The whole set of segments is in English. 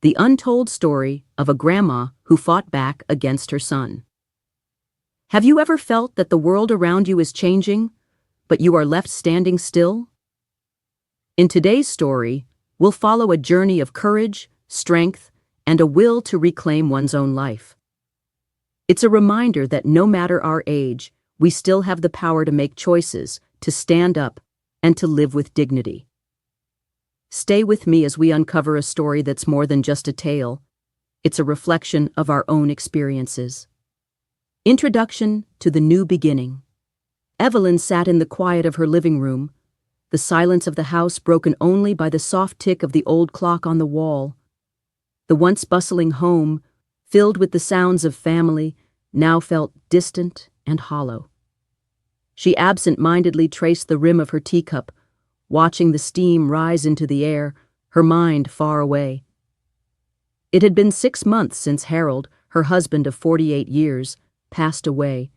the untold story of a grandma who fought back against her son. Have you ever felt that the world around you is changing, but you are left standing still? In today's story, we'll follow a journey of courage, strength, and a will to reclaim one's own life. It's a reminder that no matter our age, we still have the power to make choices, to stand up, and to live with dignity. Stay with me as we uncover a story that's more than just a tale. It's a reflection of our own experiences. Introduction to the New Beginning. Evelyn sat in the quiet of her living room, the silence of the house broken only by the soft tick of the old clock on the wall. The once bustling home, filled with the sounds of family, now felt distant and hollow. She absent-mindedly traced the rim of her teacup, watching the steam rise into the air, her mind far away. It had been 6 months since Harold, her husband of 48 years, passed away,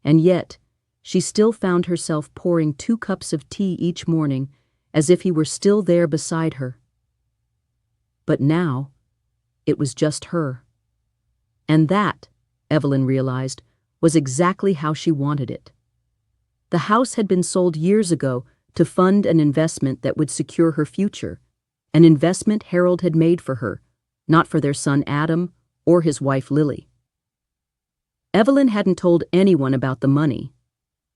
and yet she still found herself pouring 2 cups of tea each morning as if he were still there beside her. But now, it was just her. And that, Evelyn realized, was exactly how she wanted it. The house had been sold years ago to fund an investment that would secure her future, an investment Harold had made for her, not for their son Adam or his wife Lily. Evelyn hadn't told anyone about the money.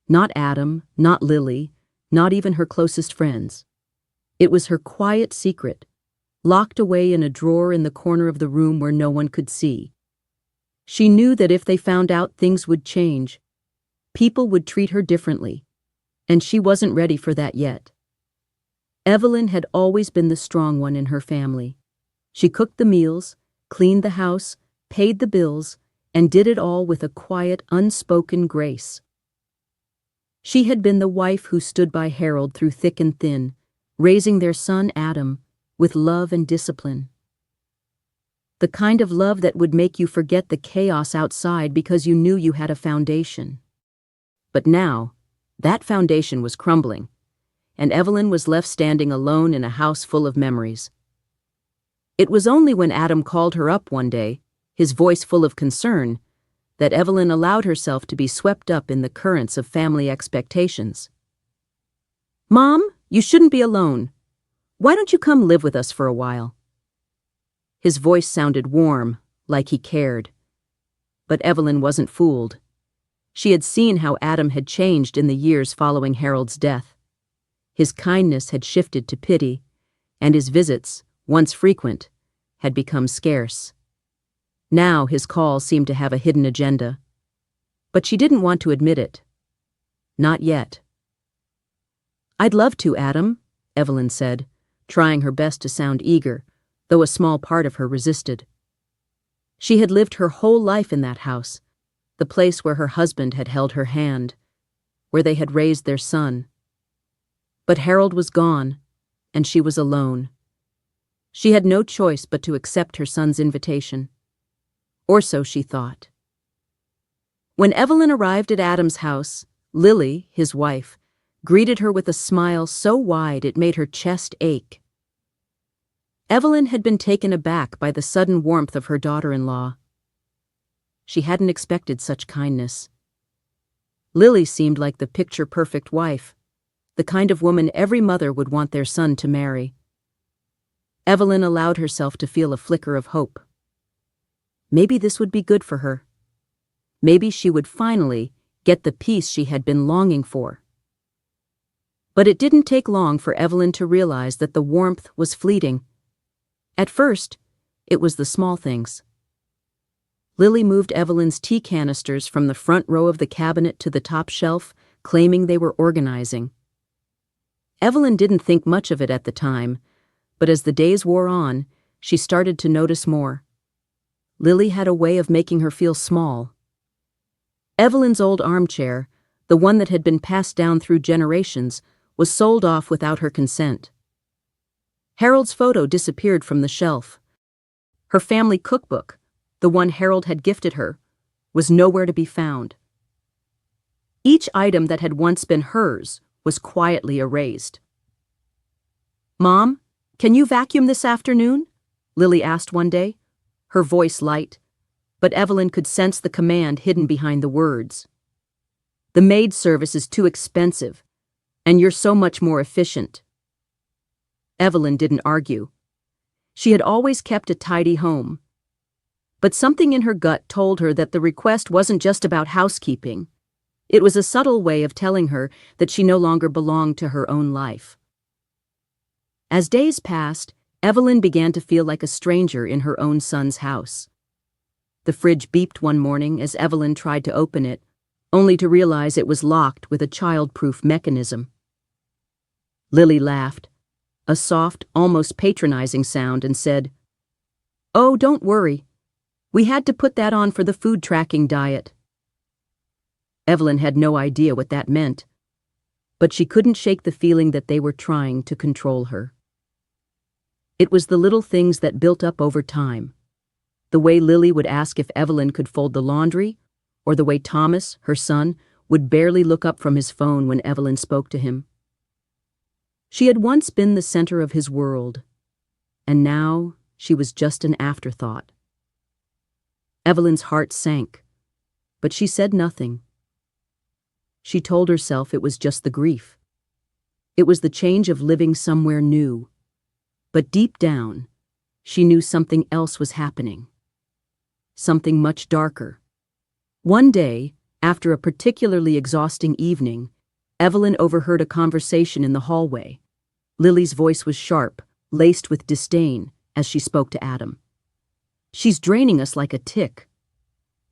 Not Adam, not Lily, not even her closest friends. It was her quiet secret, locked away in a drawer in the corner of the room where no one could see. She knew that if they found out, things would change. People would treat her differently, and she wasn't ready for that yet. Evelyn had always been the strong one in her family. She cooked the meals, cleaned the house, paid the bills, and did it all with a quiet, unspoken grace. She had been the wife who stood by Harold through thick and thin, raising their son Adam with love and discipline. The kind of love that would make you forget the chaos outside because you knew you had a foundation. But now, that foundation was crumbling, and Evelyn was left standing alone in a house full of memories. It was only when Adam called her up one day, his voice full of concern, that Evelyn allowed herself to be swept up in the currents of family expectations. "Mom, you shouldn't be alone. Why don't you come live with us for a while?" His voice sounded warm, like he cared. But Evelyn wasn't fooled. She had seen how Adam had changed in the years following Harold's death. His kindness had shifted to pity, and his visits, once frequent, had become scarce. Now his calls seemed to have a hidden agenda. But she didn't want to admit it. Not yet. "I'd love to, Adam," Evelyn said, trying her best to sound eager, though a small part of her resisted. She had lived her whole life in that house, the place where her husband had held her hand, where they had raised their son. But Harold was gone, and she was alone. She had no choice but to accept her son's invitation. Or so she thought. When Evelyn arrived at Adam's house, Lily, his wife, greeted her with a smile so wide it made her chest ache. Evelyn had been taken aback by the sudden warmth of her daughter-in-law. She hadn't expected such kindness. Lily seemed like the picture-perfect wife, the kind of woman every mother would want their son to marry. Evelyn allowed herself to feel a flicker of hope. Maybe this would be good for her. Maybe she would finally get the peace she had been longing for. But it didn't take long for Evelyn to realize that the warmth was fleeting. At first, it was the small things. Lily moved Evelyn's tea canisters from the front row of the cabinet to the top shelf, claiming they were organizing. Evelyn didn't think much of it at the time, but as the days wore on, she started to notice more. Lily had a way of making her feel small. Evelyn's old armchair, the one that had been passed down through generations, was sold off without her consent. Harold's photo disappeared from the shelf. Her family cookbook, the one Harold had gifted her, was nowhere to be found. Each item that had once been hers was quietly erased. "Mom, can you vacuum this afternoon?" Lily asked one day, her voice light, but Evelyn could sense the command hidden behind the words. The maid service is too expensive, and you're so much more efficient. Evelyn didn't argue. She had always kept a tidy home. But something in her gut told her that the request wasn't just about housekeeping. It was a subtle way of telling her that she no longer belonged to her own life. As days passed, Evelyn began to feel like a stranger in her own son's house. The fridge beeped one morning as Evelyn tried to open it, only to realize it was locked with a child-proof mechanism. Lily laughed, a soft, almost patronizing sound, and said, "Oh, don't worry. We had to put that on for the food tracking diet." Evelyn had no idea what that meant, but she couldn't shake the feeling that they were trying to control her. It was the little things that built up over time. The way Lily would ask if Evelyn could fold the laundry, or the way Thomas, her son, would barely look up from his phone when Evelyn spoke to him. She had once been the center of his world, and now she was just an afterthought. Evelyn's heart sank, but she said nothing. She told herself it was just the grief. It was the change of living somewhere new. But deep down, she knew something else was happening. Something much darker. One day, after a particularly exhausting evening, Evelyn overheard a conversation in the hallway. Lily's voice was sharp, laced with disdain, as she spoke to Adam. "She's draining us like a tick.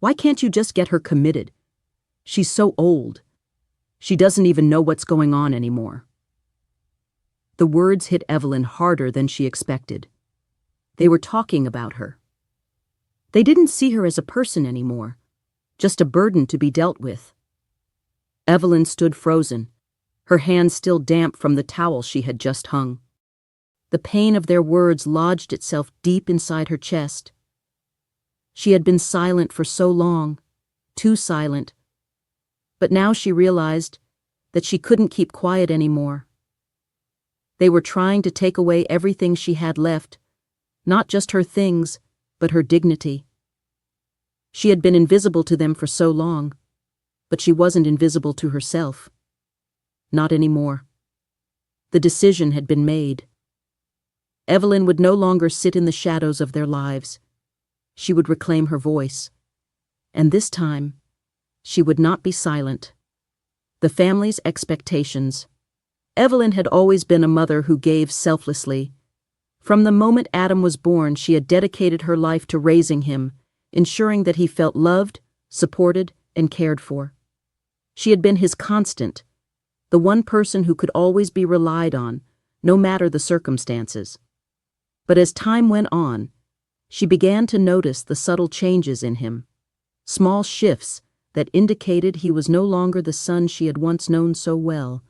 Why can't you just get her committed? She's so old. She doesn't even know what's going on anymore." The words hit Evelyn harder than she expected. They were talking about her. They didn't see her as a person anymore, just a burden to be dealt with. Evelyn stood frozen, her hands still damp from the towel she had just hung. The pain of their words lodged itself deep inside her chest. She had been silent for so long, too silent, but now she realized that she couldn't keep quiet anymore. They were trying to take away everything she had left, not just her things, but her dignity. She had been invisible to them for so long, but she wasn't invisible to herself. Not anymore. The decision had been made. Evelyn would no longer sit in the shadows of their lives. She would reclaim her voice. And this time, she would not be silent. The family's expectations. Evelyn had always been a mother who gave selflessly. From the moment Adam was born, she had dedicated her life to raising him, ensuring that he felt loved, supported, and cared for. She had been his constant, the one person who could always be relied on, no matter the circumstances. But as time went on, she began to notice the subtle changes in him, small shifts that indicated he was no longer the son she had once known so well.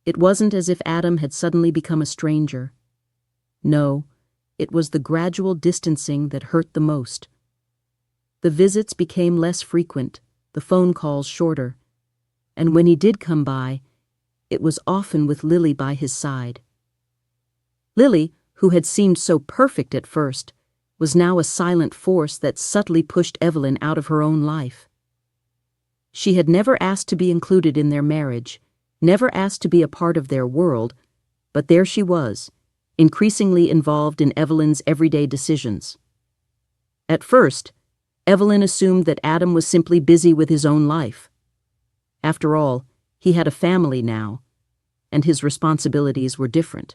It wasn't as if Adam had suddenly become a stranger. No, it was the gradual distancing that hurt the most. The visits became less frequent, the phone calls shorter, and when he did come by, it was often with Lily by his side. Lily, who had seemed so perfect at first, was now a silent force that subtly pushed Evelyn out of her own life. She had never asked to be included in their marriage, never asked to be a part of their world, but there she was, increasingly involved in Evelyn's everyday decisions. At first, Evelyn assumed that Adam was simply busy with his own life. After all, he had a family now, and his responsibilities were different.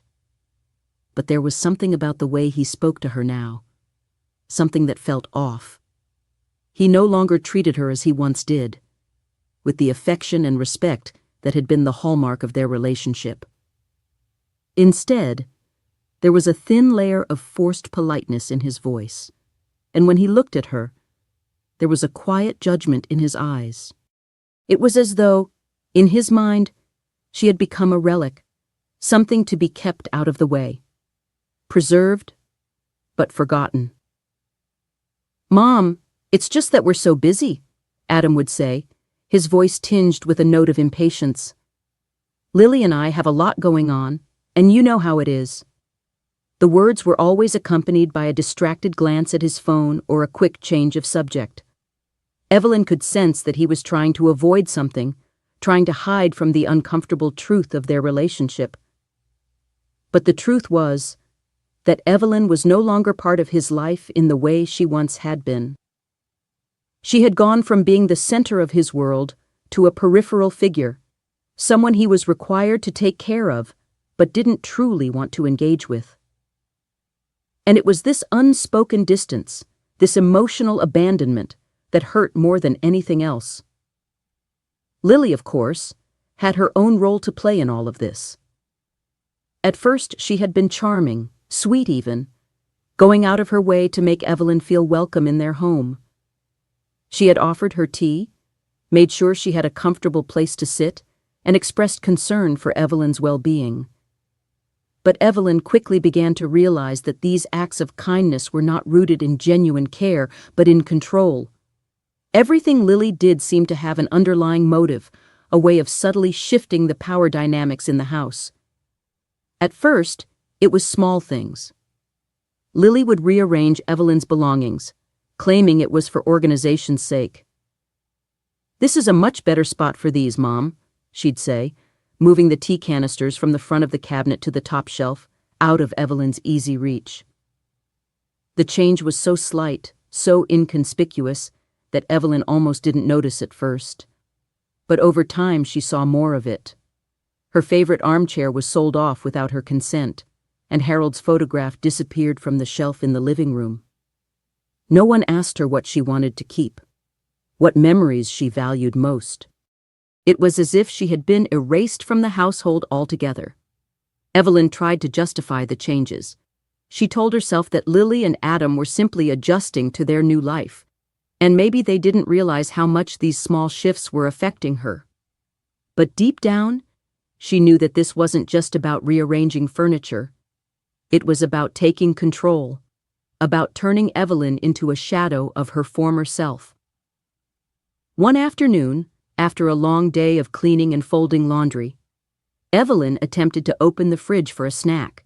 But there was something about the way he spoke to her now, something that felt off. He no longer treated her as he once did, with the affection and respect that had been the hallmark of their relationship. Instead, there was a thin layer of forced politeness in his voice, and when he looked at her, there was a quiet judgment in his eyes. It was as though, in his mind, she had become a relic, something to be kept out of the way, preserved, but forgotten. "Mom, it's just that we're so busy," Adam would say, his voice tinged with a note of impatience. "Lily and I have a lot going on, and you know how it is." The words were always accompanied by a distracted glance at his phone or a quick change of subject. Evelyn could sense that he was trying to avoid something, trying to hide from the uncomfortable truth of their relationship. But the truth was that Evelyn was no longer part of his life in the way she once had been. She had gone from being the center of his world to a peripheral figure, someone he was required to take care of, but didn't truly want to engage with. And it was this unspoken distance, this emotional abandonment, that hurt more than anything else. Lily, of course, had her own role to play in all of this. At first, she had been charming, sweet even, going out of her way to make Evelyn feel welcome in their home. She had offered her tea, made sure she had a comfortable place to sit, and expressed concern for Evelyn's well-being. But Evelyn quickly began to realize that these acts of kindness were not rooted in genuine care, but in control. Everything Lily did seemed to have an underlying motive, a way of subtly shifting the power dynamics in the house. At first, it was small things. Lily would rearrange Evelyn's belongings, claiming it was for organization's sake. "This is a much better spot for these, Mom," she'd say, moving the tea canisters from the front of the cabinet to the top shelf, out of Evelyn's easy reach. The change was so slight, so inconspicuous, that Evelyn almost didn't notice at first. But over time she saw more of it. Her favorite armchair was sold off without her consent, and Harold's photograph disappeared from the shelf in the living room. No one asked her what she wanted to keep, what memories she valued most. It was as if she had been erased from the household altogether. Evelyn tried to justify the changes. She told herself that Lily and Adam were simply adjusting to their new life, and maybe they didn't realize how much these small shifts were affecting her. But deep down, she knew that this wasn't just about rearranging furniture. It was about taking control, about turning Evelyn into a shadow of her former self. One afternoon, after a long day of cleaning and folding laundry, Evelyn attempted to open the fridge for a snack.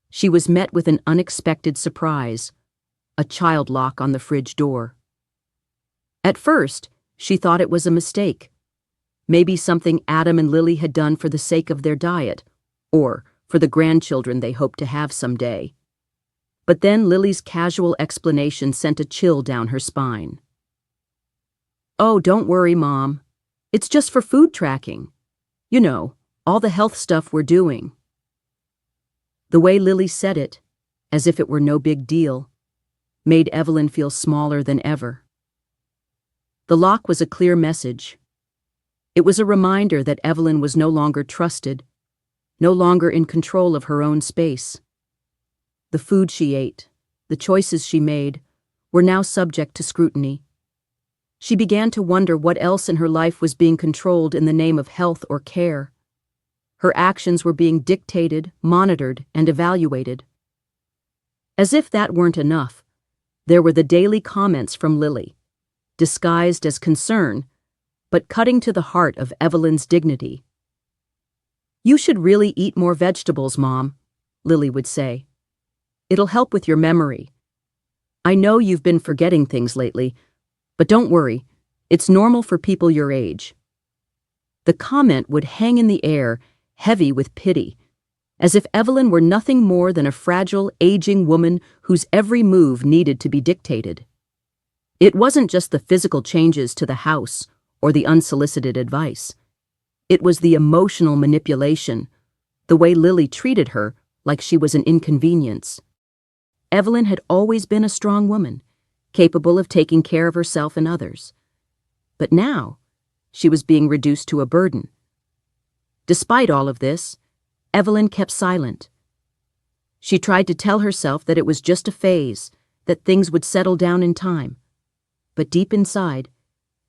She was met with an unexpected surprise, a child lock on the fridge door. At first, she thought it was a mistake. Maybe something Adam and Lily had done for the sake of their diet, or for the grandchildren they hoped to have someday. But then Lily's casual explanation sent a chill down her spine. "Oh, don't worry, Mom. It's just for food tracking. You know, all the health stuff we're doing." The way Lily said it, as if it were no big deal, made Evelyn feel smaller than ever. The lock was a clear message. It was a reminder that Evelyn was no longer trusted, no longer in control of her own space. The food she ate, the choices she made, were now subject to scrutiny. She began to wonder what else in her life was being controlled in the name of health or care. Her actions were being dictated, monitored, and evaluated. As if that weren't enough, there were the daily comments from Lily, disguised as concern, but cutting to the heart of Evelyn's dignity. "You should really eat more vegetables, Mom," Lily would say. "It'll help with your memory. I know you've been forgetting things lately, but don't worry, it's normal for people your age." The comment would hang in the air, heavy with pity, as if Evelyn were nothing more than a fragile, aging woman whose every move needed to be dictated. It wasn't just the physical changes to the house or the unsolicited advice. It was the emotional manipulation, the way Lily treated her like she was an inconvenience. Evelyn had always been a strong woman, capable of taking care of herself and others. But now, she was being reduced to a burden. Despite all of this, Evelyn kept silent. She tried to tell herself that it was just a phase, that things would settle down in time. But deep inside,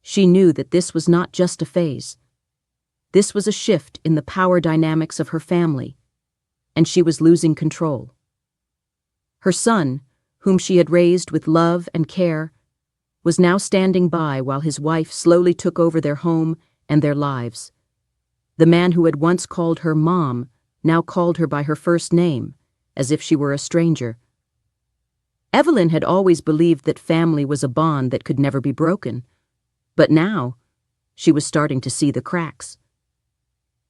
she knew that this was not just a phase. This was a shift in the power dynamics of her family, and she was losing control. Her son, whom she had raised with love and care, was now standing by while his wife slowly took over their home and their lives. The man who had once called her Mom now called her by her first name, as if she were a stranger. Evelyn had always believed that family was a bond that could never be broken, but now she was starting to see the cracks.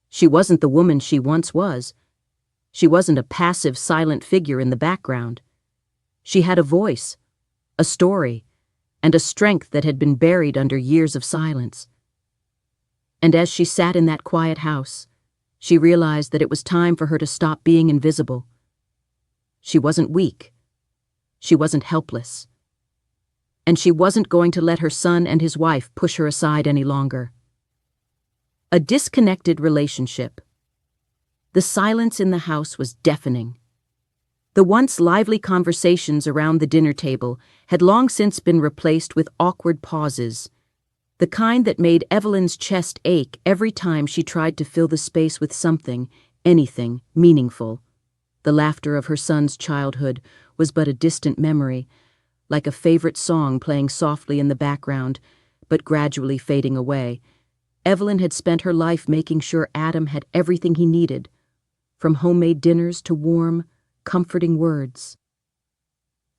She wasn't the woman she once was. She wasn't a passive, silent figure in the background. She had a voice, a story, and a strength that had been buried under years of silence. And as she sat in that quiet house, she realized that it was time for her to stop being invisible. She wasn't weak. She wasn't helpless. And she wasn't going to let her son and his wife push her aside any longer. A disconnected relationship. The silence in the house was deafening. The once lively conversations around the dinner table had long since been replaced with awkward pauses, the kind that made Evelyn's chest ache every time she tried to fill the space with something, anything, meaningful. The laughter of her son's childhood was but a distant memory, like a favorite song playing softly in the background, but gradually fading away. Evelyn had spent her life making sure Adam had everything he needed, from homemade dinners to warm, comforting words.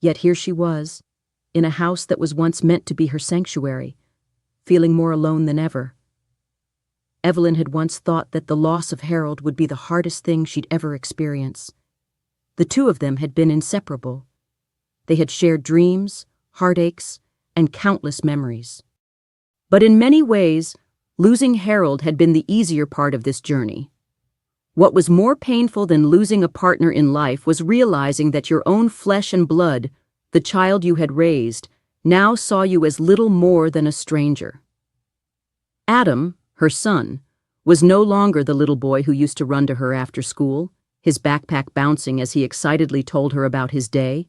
Yet here she was, in a house that was once meant to be her sanctuary, feeling more alone than ever. Evelyn had once thought that the loss of Harold would be the hardest thing she'd ever experience. The two of them had been inseparable. They had shared dreams, heartaches, and countless memories. But in many ways, losing Harold had been the easier part of this journey. What was more painful than losing a partner in life was realizing that your own flesh and blood, the child you had raised, now saw you as little more than a stranger. Adam, her son, was no longer the little boy who used to run to her after school, his backpack bouncing as he excitedly told her about his day.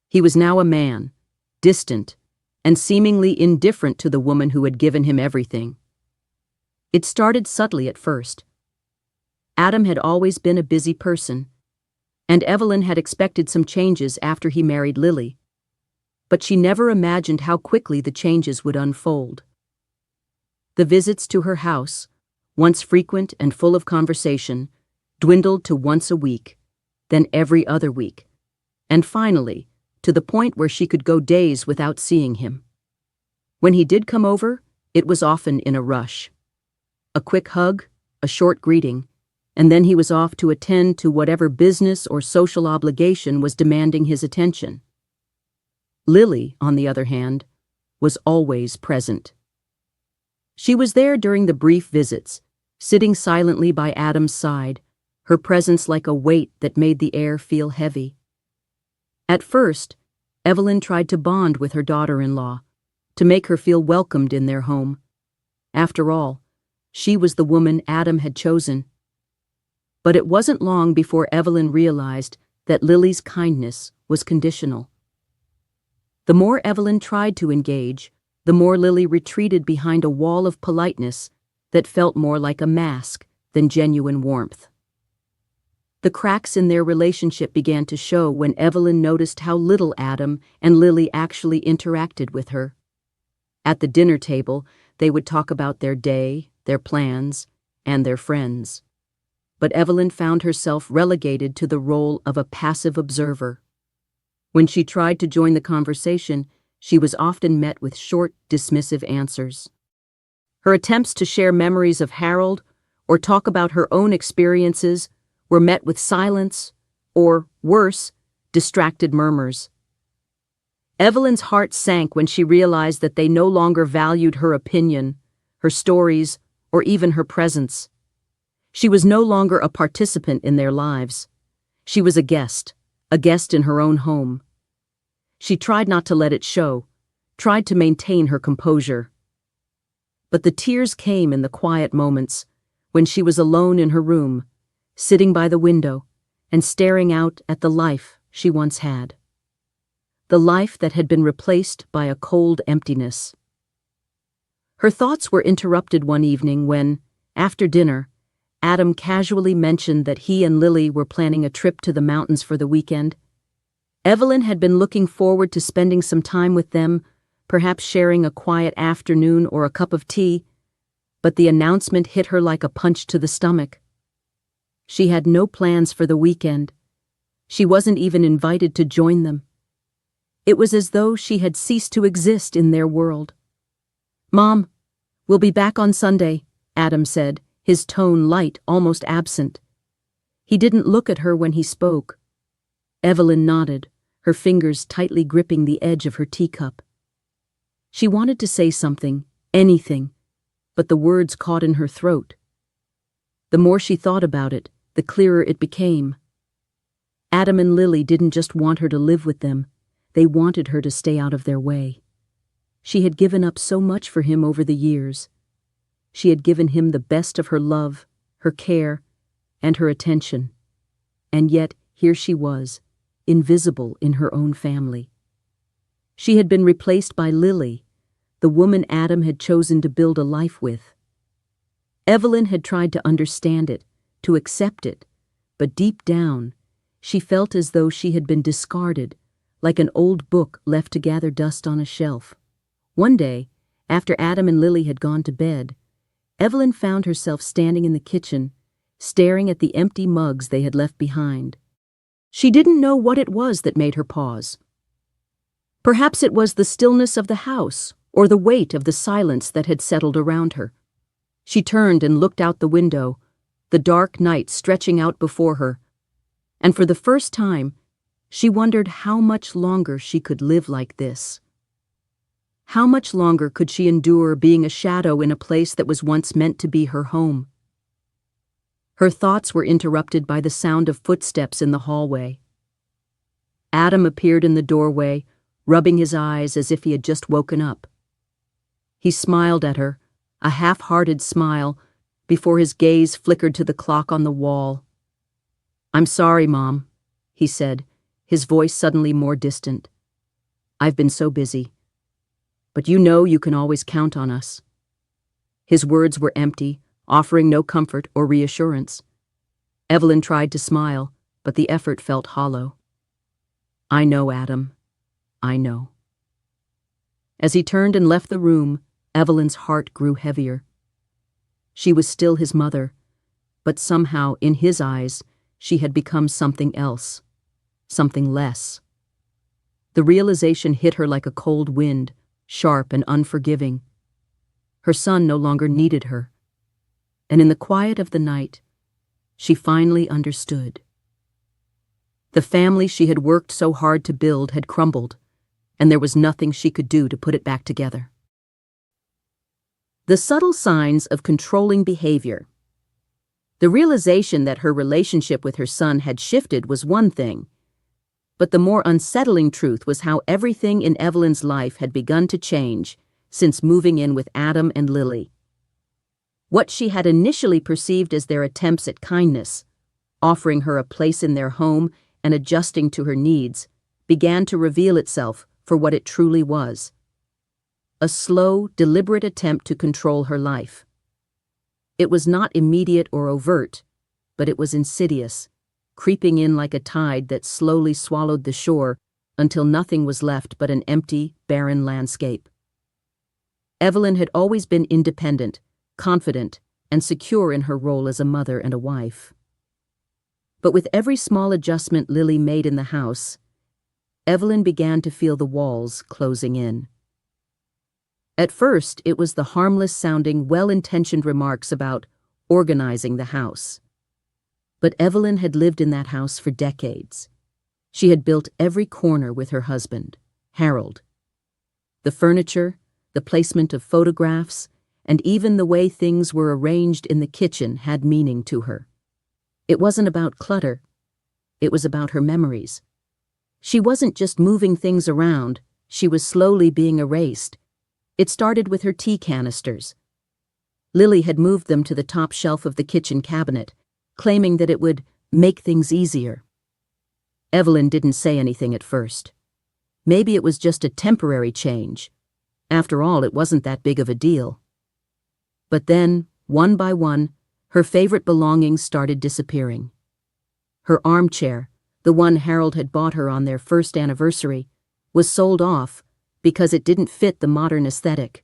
He was now a man, distant, and seemingly indifferent to the woman who had given him everything. It started subtly at first. Adam had always been a busy person, and Evelyn had expected some changes after he married Lily. But she never imagined how quickly the changes would unfold. The visits to her house, once frequent and full of conversation, dwindled to once a week, then every other week, and finally, to the point where she could go days without seeing him. When he did come over, it was often in a rush. A quick hug, a short greeting, and then he was off to attend to whatever business or social obligation was demanding his attention. Lily, on the other hand, was always present. She was there during the brief visits, sitting silently by Adam's side, her presence like a weight that made the air feel heavy. At first, Evelyn tried to bond with her daughter-in-law, to make her feel welcomed in their home. After all, she was the woman Adam had chosen. But it wasn't long before Evelyn realized that Lily's kindness was conditional. The more Evelyn tried to engage, the more Lily retreated behind a wall of politeness that felt more like a mask than genuine warmth. The cracks in their relationship began to show when Evelyn noticed how little Adam and Lily actually interacted with her. At the dinner table, they would talk about their day, their plans, and their friends. But Evelyn found herself relegated to the role of a passive observer. When she tried to join the conversation, she was often met with short, dismissive answers. Her attempts to share memories of Harold or talk about her own experiences were met with silence or, worse, distracted murmurs. Evelyn's heart sank when she realized that they no longer valued her opinion, her stories, or even her presence. She was no longer a participant in their lives. She was a guest in her own home. She tried not to let it show, tried to maintain her composure. But the tears came in the quiet moments, when she was alone in her room, sitting by the window and staring out at the life she once had. The life that had been replaced by a cold emptiness. Her thoughts were interrupted one evening when, after dinner, Adam casually mentioned that he and Lily were planning a trip to the mountains for the weekend. Evelyn had been looking forward to spending some time with them, perhaps sharing a quiet afternoon or a cup of tea, but the announcement hit her like a punch to the stomach. She had no plans for the weekend, She wasn't even invited to join them. It was as though she had ceased to exist in their world. "Mom, we'll be back on Sunday," Adam said, his tone light, almost absent. He didn't look at her when he spoke. Evelyn nodded, her fingers tightly gripping the edge of her teacup. She wanted to say something, anything, but the words caught in her throat. The more she thought about it, the clearer it became. Adam and Lily didn't just want her to live with them, they wanted her to stay out of their way. She had given up so much for him over the years. She had given him the best of her love, her care, and her attention. And yet, here she was, invisible in her own family. She had been replaced by Lily, the woman Adam had chosen to build a life with. Evelyn had tried to understand it, to accept it, but deep down, she felt as though she had been discarded, like an old book left to gather dust on a shelf. One day, after Adam and Lily had gone to bed, Evelyn found herself standing in the kitchen, staring at the empty mugs they had left behind. She didn't know what it was that made her pause. Perhaps it was the stillness of the house, or the weight of the silence that had settled around her. She turned and looked out the window, the dark night stretching out before her, and for the first time, she wondered how much longer she could live like this. How much longer could she endure being a shadow in a place that was once meant to be her home? Her thoughts were interrupted by the sound of footsteps in the hallway. Adam appeared in the doorway, rubbing his eyes as if he had just woken up. He smiled at her, a half-hearted smile, before his gaze flickered to the clock on the wall. "I'm sorry, Mom," he said, his voice suddenly more distant. "I've been so busy. But you know you can always count on us." His words were empty, offering no comfort or reassurance. Evelyn tried to smile, but the effort felt hollow. "I know, Adam. I know." As he turned and left the room, Evelyn's heart grew heavier. She was still his mother, but somehow, in his eyes, she had become something else, something less. The realization hit her like a cold wind, sharp and unforgiving. Her son no longer needed her. And in the quiet of the night, she finally understood. The family she had worked so hard to build had crumbled, and there was nothing she could do to put it back together. The subtle signs of controlling behavior. The realization that her relationship with her son had shifted was one thing, but the more unsettling truth was how everything in Evelyn's life had begun to change since moving in with Adam and Lily. What she had initially perceived as their attempts at kindness, offering her a place in their home and adjusting to her needs, began to reveal itself for what it truly was: a slow, deliberate attempt to control her life. It was not immediate or overt, but it was insidious, creeping in like a tide that slowly swallowed the shore until nothing was left but an empty, barren landscape. Evelyn had always been independent, confident, and secure in her role as a mother and a wife. But with every small adjustment Lily made in the house, Evelyn began to feel the walls closing in. At first, it was the harmless-sounding, well-intentioned remarks about organizing the house. But Evelyn had lived in that house for decades. She had built every corner with her husband, Harold. The furniture, the placement of photographs, and even the way things were arranged in the kitchen had meaning to her. It wasn't about clutter. It was about her memories. She wasn't just moving things around, she was slowly being erased. It started with her tea canisters. Lily had moved them to the top shelf of the kitchen cabinet, claiming that it would make things easier. Evelyn didn't say anything at first. Maybe it was just a temporary change. After all, it wasn't that big of a deal. But then, one by one, her favorite belongings started disappearing. Her armchair, the one Harold had bought her on their first anniversary, was sold off because it didn't fit the modern aesthetic.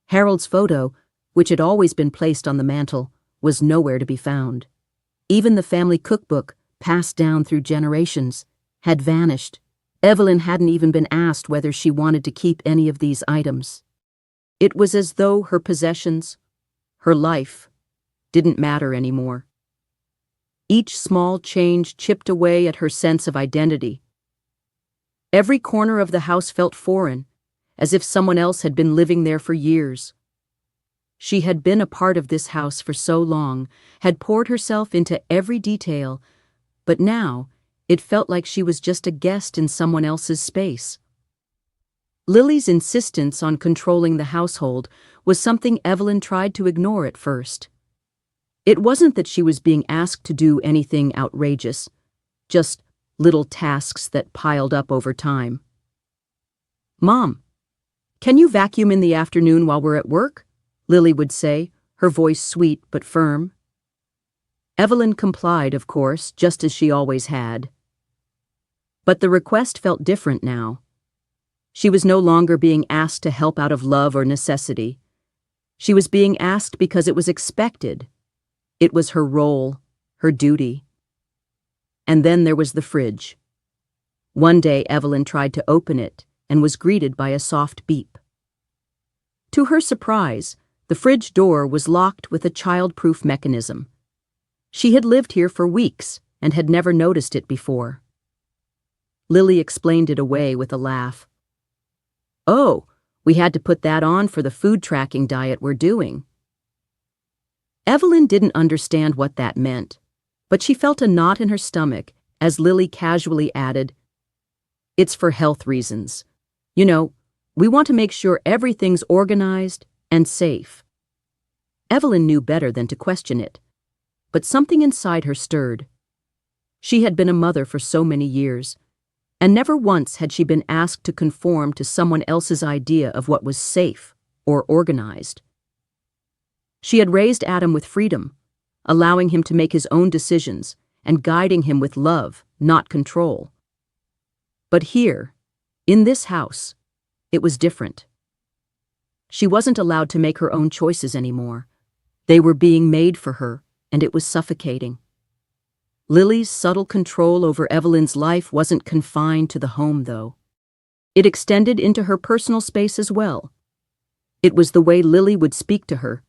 Harold's photo, which had always been placed on the mantel, was nowhere to be found. Even the family cookbook, passed down through generations, had vanished. Evelyn hadn't even been asked whether she wanted to keep any of these items. It was as though her possessions, her life, didn't matter anymore. Each small change chipped away at her sense of identity. Every corner of the house felt foreign, as if someone else had been living there for years. She had been a part of this house for so long, had poured herself into every detail, but now it felt like she was just a guest in someone else's space. Lily's insistence on controlling the household was something Evelyn tried to ignore at first. It wasn't that she was being asked to do anything outrageous, just little tasks that piled up over time. "Mom, can you vacuum in the afternoon while we're at work?" Lily would say, her voice sweet but firm. Evelyn complied, of course, just as she always had. But the request felt different now. She was no longer being asked to help out of love or necessity. She was being asked because it was expected. It was her role, her duty. And then there was the fridge. One day Evelyn tried to open it and was greeted by a soft beep. To her surprise, the fridge door was locked with a child-proof mechanism. She had lived here for weeks and had never noticed it before. Lily explained it away with a laugh. "Oh, we had to put that on for the food tracking diet we're doing." Evelyn didn't understand what that meant, but she felt a knot in her stomach as Lily casually added, "It's for health reasons. You know, we want to make sure everything's organized and safe." Evelyn knew better than to question it, but something inside her stirred. She had been a mother for so many years, and never once had she been asked to conform to someone else's idea of what was safe or organized. She had raised Adam with freedom, allowing him to make his own decisions and guiding him with love, not control. But here, in this house, it was different. She wasn't allowed to make her own choices anymore. They were being made for her, and it was suffocating. Lily's subtle control over Evelyn's life wasn't confined to the home, though. It extended into her personal space as well. It was the way Lily would speak to her,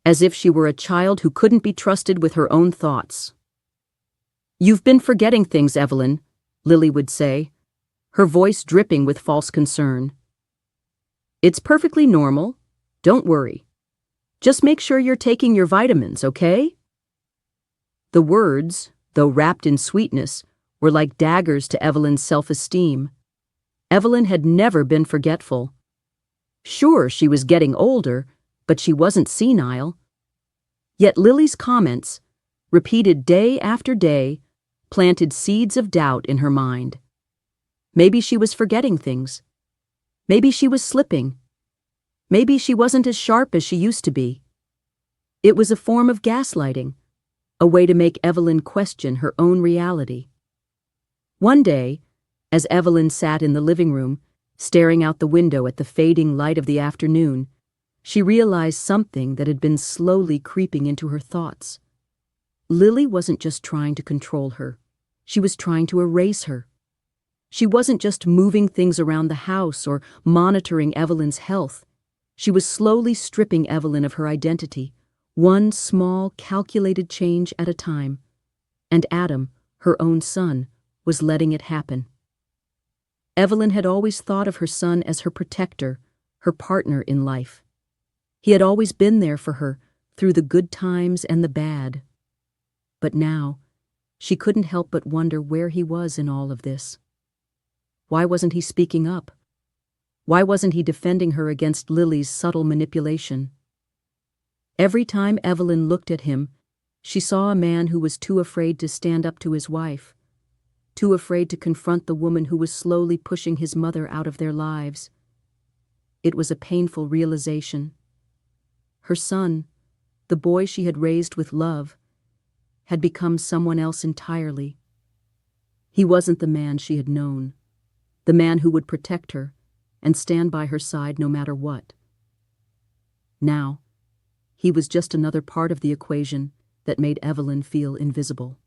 as if she were a child who couldn't be trusted with her own thoughts. "You've been forgetting things, Evelyn," Lily would say, her voice dripping with false concern. "It's perfectly normal. Don't worry. Just make sure you're taking your vitamins, okay?" The words, though wrapped in sweetness, were like daggers to Evelyn's self-esteem. Evelyn had never been forgetful. Sure, she was getting older, but she wasn't senile. Yet Lily's comments, repeated day after day, planted seeds of doubt in her mind. Maybe she was forgetting things. Maybe she was slipping. Maybe she wasn't as sharp as she used to be. It was a form of gaslighting, a way to make Evelyn question her own reality. One day, as Evelyn sat in the living room, staring out the window at the fading light of the afternoon, she realized something that had been slowly creeping into her thoughts. Lily wasn't just trying to control her. She was trying to erase her. She wasn't just moving things around the house or monitoring Evelyn's health. She was slowly stripping Evelyn of her identity, one small, calculated change at a time. And Adam, her own son, was letting it happen. Evelyn had always thought of her son as her protector, her partner in life. He had always been there for her, through the good times and the bad. But now, she couldn't help but wonder where he was in all of this. Why wasn't he speaking up? Why wasn't he defending her against Lily's subtle manipulation? Every time Evelyn looked at him, she saw a man who was too afraid to stand up to his wife, too afraid to confront the woman who was slowly pushing his mother out of their lives. It was a painful realization. Her son, the boy she had raised with love, had become someone else entirely. He wasn't the man she had known, the man who would protect her and stand by her side no matter what. Now, he was just another part of the equation that made Evelyn feel invisible.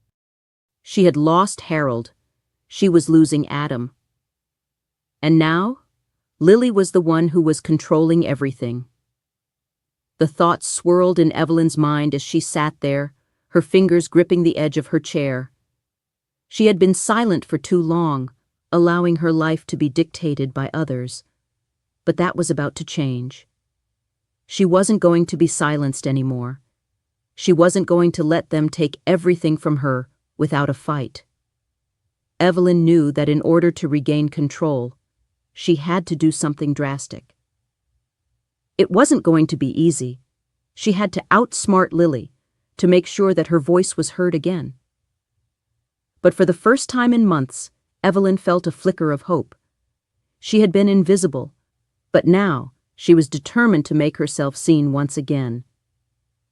She had lost Harold. She was losing Adam. And now, Lily was the one who was controlling everything. The thoughts swirled in Evelyn's mind as she sat there, her fingers gripping the edge of her chair. She had been silent for too long, allowing her life to be dictated by others. But that was about to change. She wasn't going to be silenced anymore. She wasn't going to let them take everything from her without a fight. Evelyn knew that in order to regain control, she had to do something drastic. It wasn't going to be easy. She had to outsmart Lily to make sure that her voice was heard again. But for the first time in months, Evelyn felt a flicker of hope. She had been invisible, but now she was determined to make herself seen once again.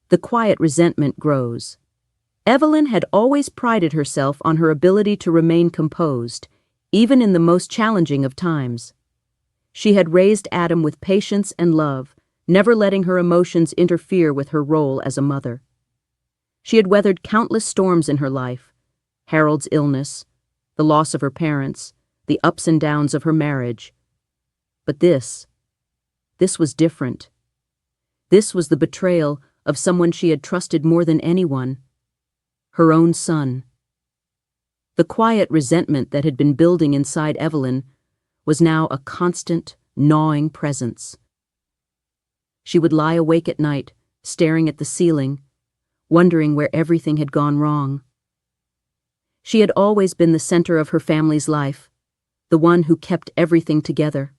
The quiet resentment grows. Evelyn had always prided herself on her ability to remain composed, even in the most challenging of times. She had raised Adam with patience and love, never letting her emotions interfere with her role as a mother. She had weathered countless storms in her life: Harold's illness, the loss of her parents, the ups and downs of her marriage. But this was different. This was the betrayal of someone she had trusted more than anyone: her own son. The quiet resentment that had been building inside Evelyn was now a constant, gnawing presence. She would lie awake at night, staring at the ceiling, wondering where everything had gone wrong. She had always been the center of her family's life, the one who kept everything together.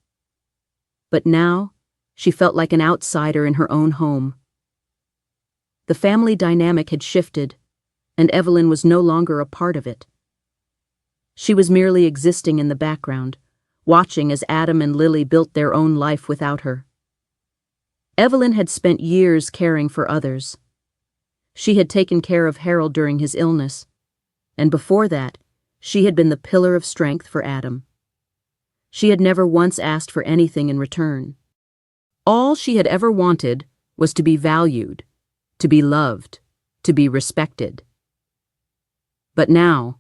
But now, she felt like an outsider in her own home. The family dynamic had shifted, and Evelyn was no longer a part of it. She was merely existing in the background, watching as Adam and Lily built their own life without her. Evelyn had spent years caring for others. She had taken care of Harold during his illness, and before that, she had been the pillar of strength for Adam. She had never once asked for anything in return. All she had ever wanted was to be valued, to be loved, to be respected. But now,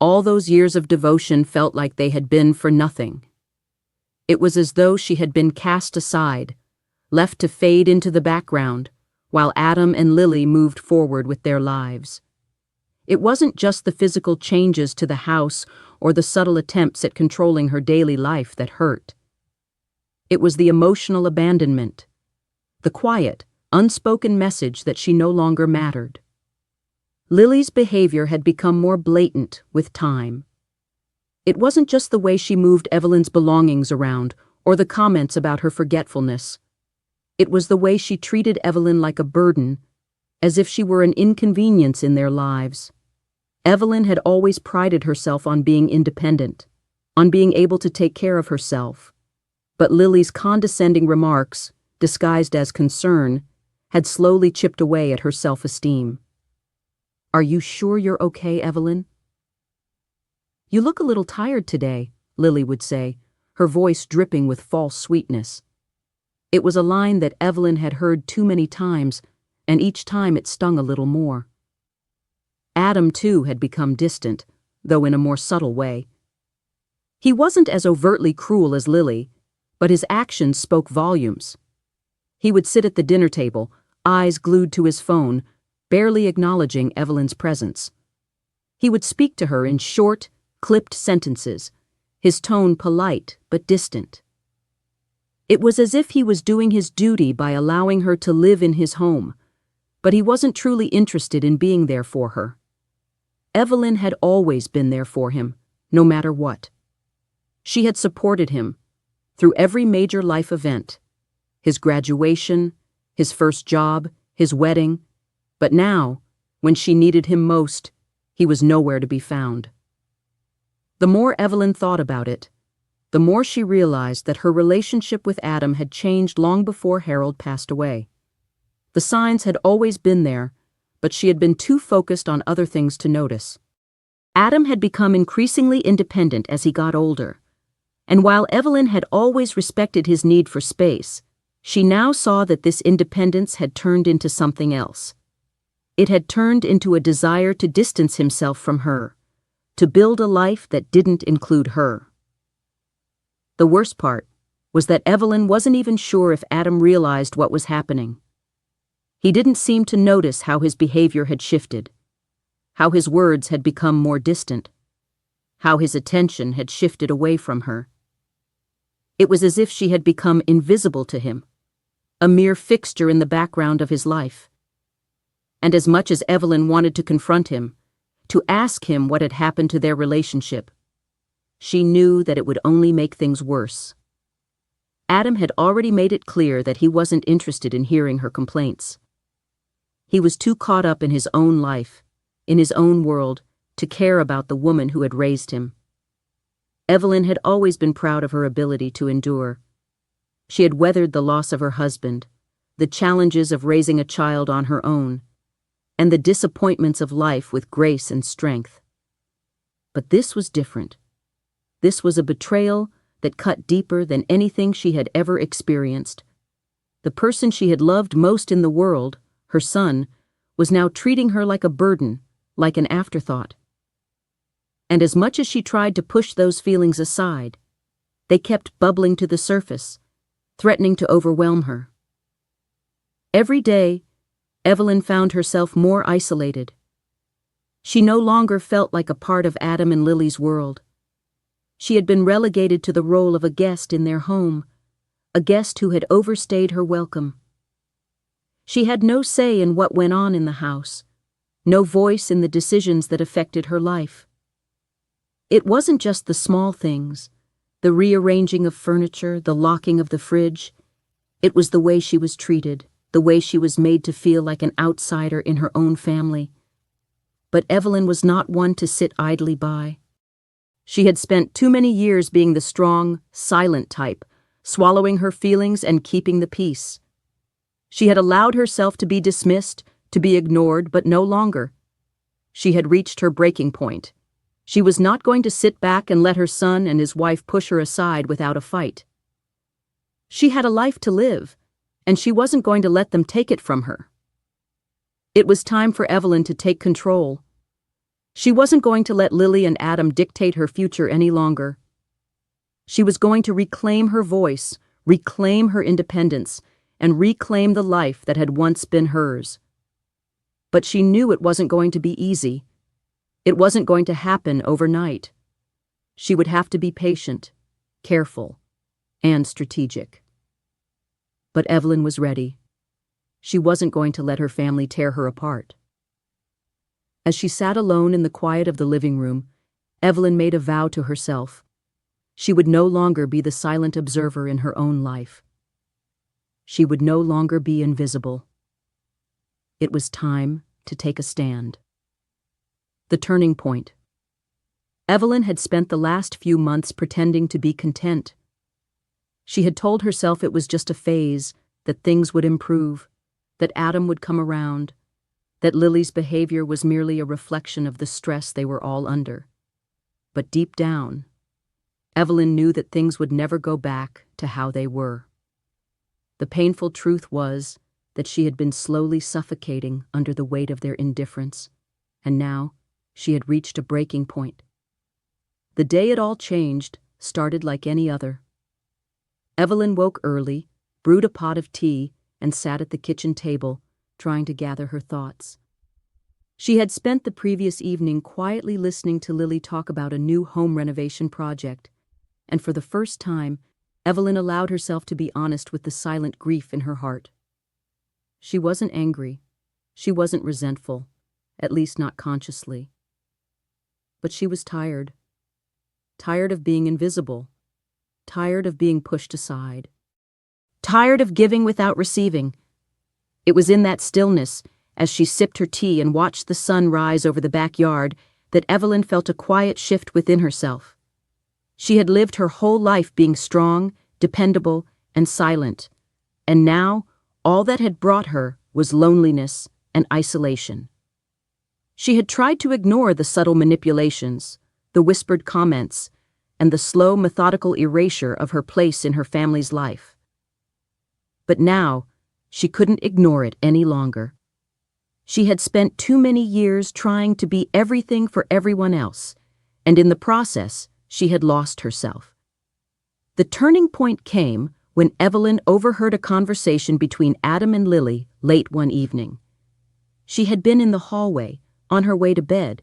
all those years of devotion felt like they had been for nothing. It was as though she had been cast aside, left to fade into the background, while Adam and Lily moved forward with their lives. It wasn't just the physical changes to the house or the subtle attempts at controlling her daily life that hurt. It was the emotional abandonment, the quiet, unspoken message that she no longer mattered. Lily's behavior had become more blatant with time. It wasn't just the way she moved Evelyn's belongings around or the comments about her forgetfulness. It was the way she treated Evelyn like a burden, as if she were an inconvenience in their lives. Evelyn had always prided herself on being independent, on being able to take care of herself. But Lily's condescending remarks, disguised as concern, had slowly chipped away at her self-esteem. "Are you sure you're okay, Evelyn?" "You look a little tired today," Lily would say, her voice dripping with false sweetness. It was a line that Evelyn had heard too many times, and each time it stung a little more. Adam, too, had become distant, though in a more subtle way. He wasn't as overtly cruel as Lily, but his actions spoke volumes. He would sit at the dinner table, eyes glued to his phone, barely acknowledging Evelyn's presence. He would speak to her in short, clipped sentences, his tone polite but distant. It was as if he was doing his duty by allowing her to live in his home, but he wasn't truly interested in being there for her. Evelyn had always been there for him, no matter what. She had supported him through every major life event: his graduation, his first job, his wedding. But now, when she needed him most, he was nowhere to be found. The more Evelyn thought about it, the more she realized that her relationship with Adam had changed long before Harold passed away. The signs had always been there, but she had been too focused on other things to notice. Adam had become increasingly independent as he got older, and while Evelyn had always respected his need for space, she now saw that this independence had turned into something else. It had turned into a desire to distance himself from her, to build a life that didn't include her. The worst part was that Evelyn wasn't even sure if Adam realized what was happening. He didn't seem to notice how his behavior had shifted, how his words had become more distant, how his attention had shifted away from her. It was as if she had become invisible to him, a mere fixture in the background of his life. And as much as Evelyn wanted to confront him, to ask him what had happened to their relationship, she knew that it would only make things worse. Adam had already made it clear that he wasn't interested in hearing her complaints. He was too caught up in his own life, in his own world, to care about the woman who had raised him. Evelyn had always been proud of her ability to endure. She had weathered the loss of her husband, the challenges of raising a child on her own, and the disappointments of life with grace and strength. But this was different. This was a betrayal that cut deeper than anything she had ever experienced. The person she had loved most in the world, her son, was now treating her like a burden, like an afterthought. And as much as she tried to push those feelings aside, they kept bubbling to the surface, threatening to overwhelm her. Every day, Evelyn found herself more isolated. She no longer felt like a part of Adam and Lily's world. She had been relegated to the role of a guest in their home, a guest who had overstayed her welcome. She had no say in what went on in the house, no voice in the decisions that affected her life. It wasn't just the small things, the rearranging of furniture, the locking of the fridge. It was the way she was treated, the way she was made to feel like an outsider in her own family. But Evelyn was not one to sit idly by. She had spent too many years being the strong, silent type, swallowing her feelings and keeping the peace. She had allowed herself to be dismissed, to be ignored, but no longer. She had reached her breaking point. She was not going to sit back and let her son and his wife push her aside without a fight. She had a life to live, and she wasn't going to let them take it from her. It was time for Evelyn to take control. She wasn't going to let Lily and Adam dictate her future any longer. She was going to reclaim her voice, reclaim her independence, and reclaim the life that had once been hers. But she knew it wasn't going to be easy. It wasn't going to happen overnight. She would have to be patient, careful, and strategic. But Evelyn was ready. She wasn't going to let her family tear her apart. As she sat alone in the quiet of the living room, Evelyn made a vow to herself. She would no longer be the silent observer in her own life. She would no longer be invisible. It was time to take a stand. The turning point. Evelyn had spent the last few months pretending to be content. She had told herself it was just a phase, that things would improve, that Adam would come around, that Lily's behavior was merely a reflection of the stress they were all under. But deep down, Evelyn knew that things would never go back to how they were. The painful truth was that she had been slowly suffocating under the weight of their indifference, and now she had reached a breaking point. The day it all changed started like any other. Evelyn woke early, brewed a pot of tea, and sat at the kitchen table, trying to gather her thoughts. She had spent the previous evening quietly listening to Lily talk about a new home renovation project, and for the first time, Evelyn allowed herself to be honest with the silent grief in her heart. She wasn't angry. She wasn't resentful, at least not consciously. But she was tired. Tired of being invisible. Tired of being pushed aside. Tired of giving without receiving. It was in that stillness, as she sipped her tea and watched the sun rise over the backyard, that Evelyn felt a quiet shift within herself. She had lived her whole life being strong, dependable, and silent, and now all that had brought her was loneliness and isolation. She had tried to ignore the subtle manipulations, the whispered comments, and the slow, methodical erasure of her place in her family's life. But now, she couldn't ignore it any longer. She had spent too many years trying to be everything for everyone else, and in the process, she had lost herself. The turning point came when Evelyn overheard a conversation between Adam and Lily late one evening. She had been in the hallway, on her way to bed,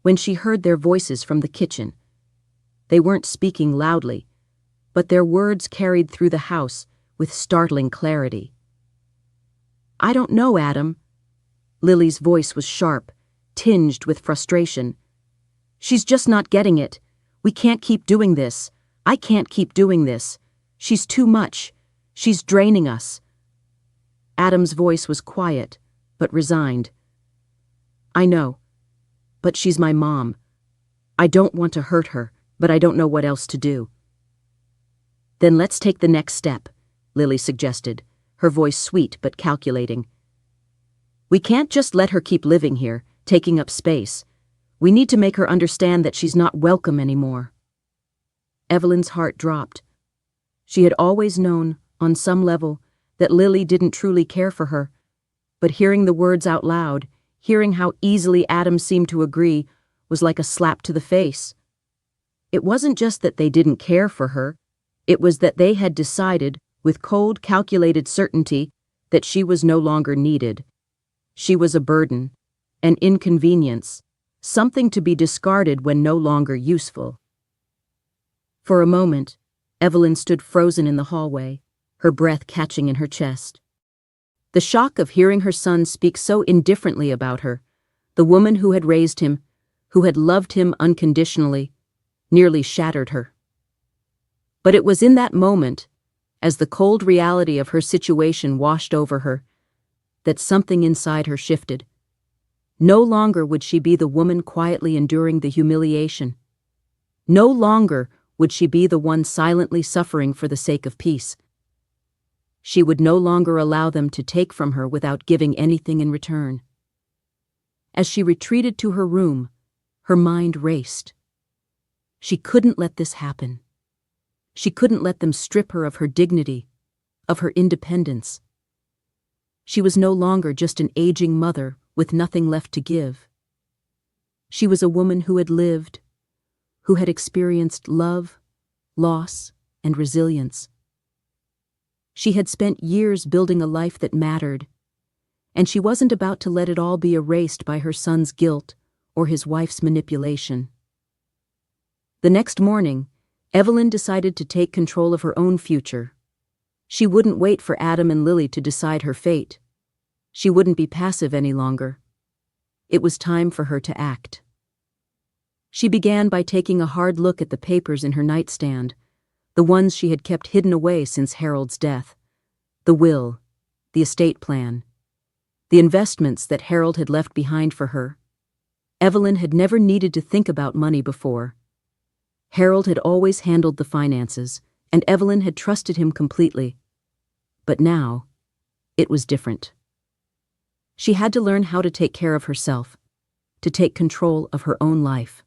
when she heard their voices from the kitchen. They weren't speaking loudly, but their words carried through the house with startling clarity. "I don't know, Adam." Lily's voice was sharp, tinged with frustration. "She's just not getting it. We can't keep doing this. I can't keep doing this. She's too much. She's draining us." Adam's voice was quiet, but resigned. "I know, but she's my mom. I don't want to hurt her, but I don't know what else to do." "Then let's take the next step," Lily suggested, her voice sweet but calculating. "We can't just let her keep living here, taking up space. We need to make her understand that she's not welcome anymore." Evelyn's heart dropped. She had always known, on some level, that Lily didn't truly care for her, but hearing the words out loud, hearing how easily Adam seemed to agree, was like a slap to the face. It wasn't just that they didn't care for her, it was that they had decided, with cold, calculated certainty, that she was no longer needed. She was a burden, an inconvenience, something to be discarded when no longer useful. For a moment, Evelyn stood frozen in the hallway, her breath catching in her chest. The shock of hearing her son speak so indifferently about her, the woman who had raised him, who had loved him unconditionally, nearly shattered her. But it was in that moment, as the cold reality of her situation washed over her, that something inside her shifted. No longer would she be the woman quietly enduring the humiliation. No longer would she be the one silently suffering for the sake of peace. She would no longer allow them to take from her without giving anything in return. As she retreated to her room, her mind raced. She couldn't let this happen. She couldn't let them strip her of her dignity, of her independence. She was no longer just an aging mother with nothing left to give. She was a woman who had lived, who had experienced love, loss, and resilience. She had spent years building a life that mattered, and she wasn't about to let it all be erased by her son's guilt or his wife's manipulation. The next morning, Evelyn decided to take control of her own future. She wouldn't wait for Adam and Lily to decide her fate. She wouldn't be passive any longer. It was time for her to act. She began by taking a hard look at the papers in her nightstand, the ones she had kept hidden away since Harold's death. The will, the estate plan, the investments that Harold had left behind for her. Evelyn had never needed to think about money before. Harold had always handled the finances, and Evelyn had trusted him completely. But now, it was different. She had to learn how to take care of herself, to take control of her own life.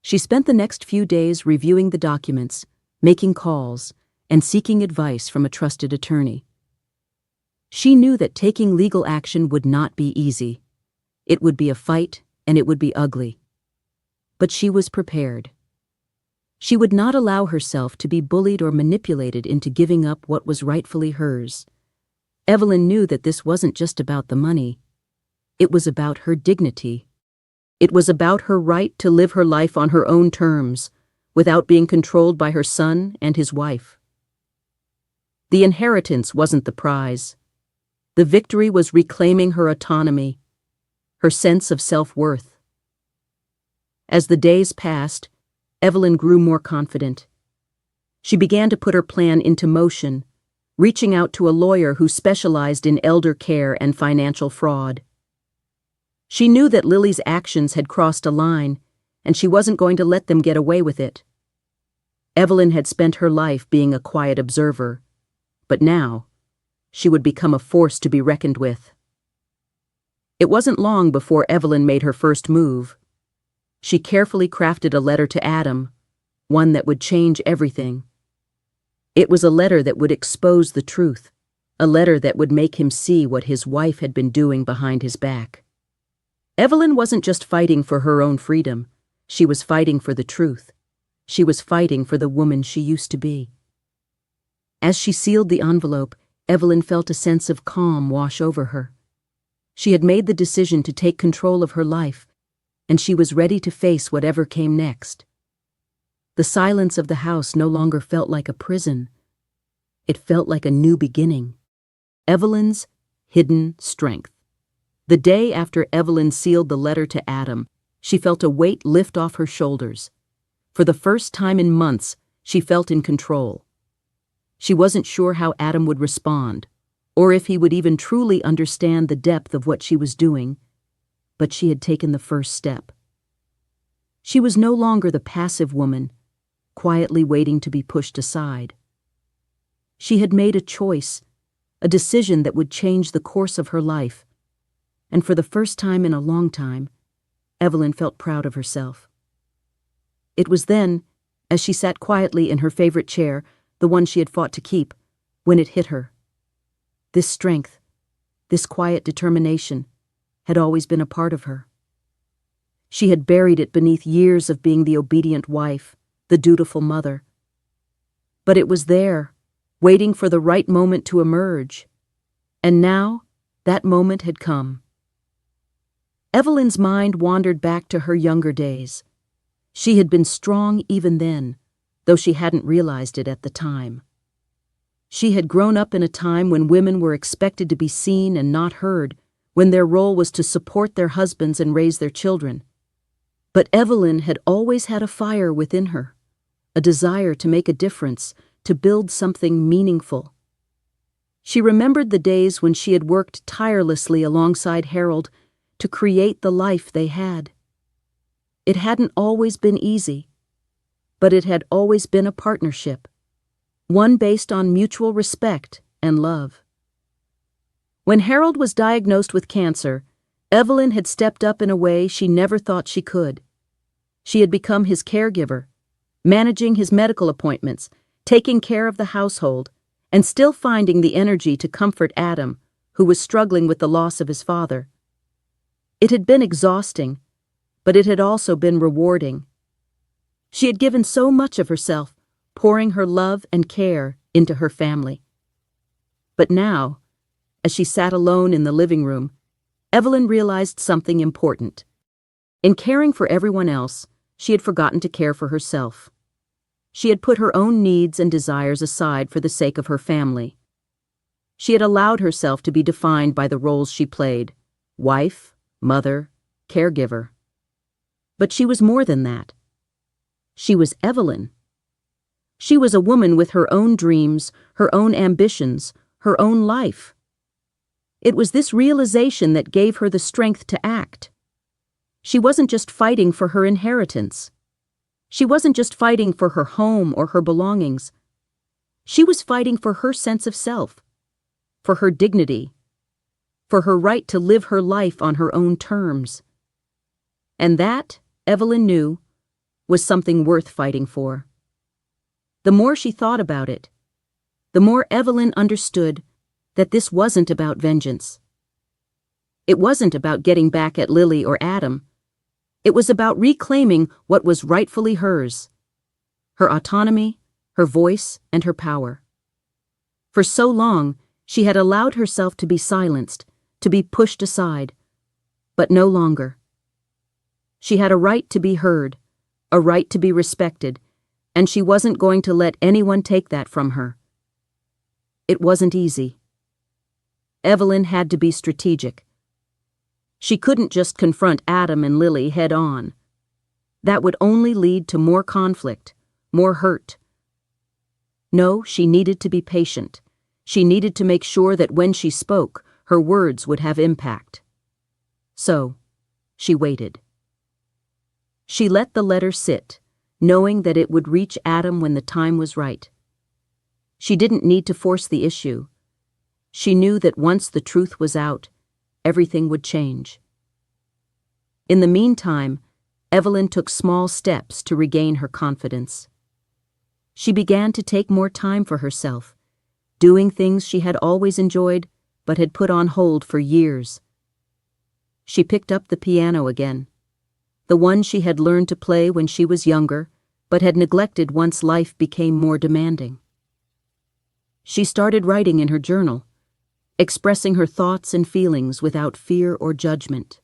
She spent the next few days reviewing the documents, making calls, and seeking advice from a trusted attorney. She knew that taking legal action would not be easy. It would be a fight, and it would be ugly. But she was prepared. She would not allow herself to be bullied or manipulated into giving up what was rightfully hers. Evelyn knew that this wasn't just about the money. It was about her dignity. It was about her right to live her life on her own terms, without being controlled by her son and his wife. The inheritance wasn't the prize. The victory was reclaiming her autonomy, her sense of self-worth. As the days passed, Evelyn grew more confident. She began to put her plan into motion, reaching out to a lawyer who specialized in elder care and financial fraud. She knew that Lily's actions had crossed a line, and she wasn't going to let them get away with it. Evelyn had spent her life being a quiet observer, but now, she would become a force to be reckoned with. It wasn't long before Evelyn made her first move. She carefully crafted a letter to Adam, one that would change everything. It was a letter that would expose the truth, a letter that would make him see what his wife had been doing behind his back. Evelyn wasn't just fighting for her own freedom, she was fighting for the truth. She was fighting for the woman she used to be. As she sealed the envelope, Evelyn felt a sense of calm wash over her. She had made the decision to take control of her life, and she was ready to face whatever came next. The silence of the house no longer felt like a prison. It felt like a new beginning. Evelyn's hidden strength. The day after Evelyn sealed the letter to Adam, she felt a weight lift off her shoulders. For the first time in months, she felt in control. She wasn't sure how Adam would respond, or if he would even truly understand the depth of what she was doing, but she had taken the first step. She was no longer the passive woman, quietly waiting to be pushed aside. She had made a choice, a decision that would change the course of her life, and for the first time in a long time, Evelyn felt proud of herself. It was then, as she sat quietly in her favorite chair, the one she had fought to keep, when it hit her. This strength, this quiet determination, had always been a part of her. She had buried it beneath years of being the obedient wife, the dutiful mother. But it was there, waiting for the right moment to emerge. And now, that moment had come. Evelyn's mind wandered back to her younger days. She had been strong even then, though she hadn't realized it at the time. She had grown up in a time when women were expected to be seen and not heard, when their role was to support their husbands and raise their children. But Evelyn had always had a fire within her, a desire to make a difference, to build something meaningful. She remembered the days when she had worked tirelessly alongside Harold to create the life they had. It hadn't always been easy, but it had always been a partnership, one based on mutual respect and love. When Harold was diagnosed with cancer, Evelyn had stepped up in a way she never thought she could. She had become his caregiver, managing his medical appointments, taking care of the household, and still finding the energy to comfort Adam, who was struggling with the loss of his father. It had been exhausting, but it had also been rewarding. She had given so much of herself, pouring her love and care into her family. But now, as she sat alone in the living room, Evelyn realized something important. In caring for everyone else, she had forgotten to care for herself. She had put her own needs and desires aside for the sake of her family. She had allowed herself to be defined by the roles she played: wife, mother, caregiver. But she was more than that. She was Evelyn. She was a woman with her own dreams, her own ambitions, her own life. It was this realization that gave her the strength to act. She wasn't just fighting for her inheritance. She wasn't just fighting for her home or her belongings. She was fighting for her sense of self, for her dignity, for her right to live her life on her own terms. And that, Evelyn knew, was something worth fighting for. The more she thought about it, the more Evelyn understood that this wasn't about vengeance. It wasn't about getting back at Lily or Adam. It was about reclaiming what was rightfully hers: her autonomy, her voice, and her power. For so long, she had allowed herself to be silenced, to be pushed aside, but no longer. She had a right to be heard, a right to be respected, and she wasn't going to let anyone take that from her. It wasn't easy. Evelyn had to be strategic. She couldn't just confront Adam and Lily head on. That would only lead to more conflict, more hurt. No, she needed to be patient. She needed to make sure that when she spoke, her words would have impact. So, she waited. She let the letter sit, knowing that it would reach Adam when the time was right. She didn't need to force the issue. She knew that once the truth was out, everything would change. In the meantime, Evelyn took small steps to regain her confidence. She began to take more time for herself, doing things she had always enjoyed but had put on hold for years. She picked up the piano again, the one she had learned to play when she was younger but had neglected once life became more demanding. She started writing in her journal, expressing her thoughts and feelings without fear or judgment.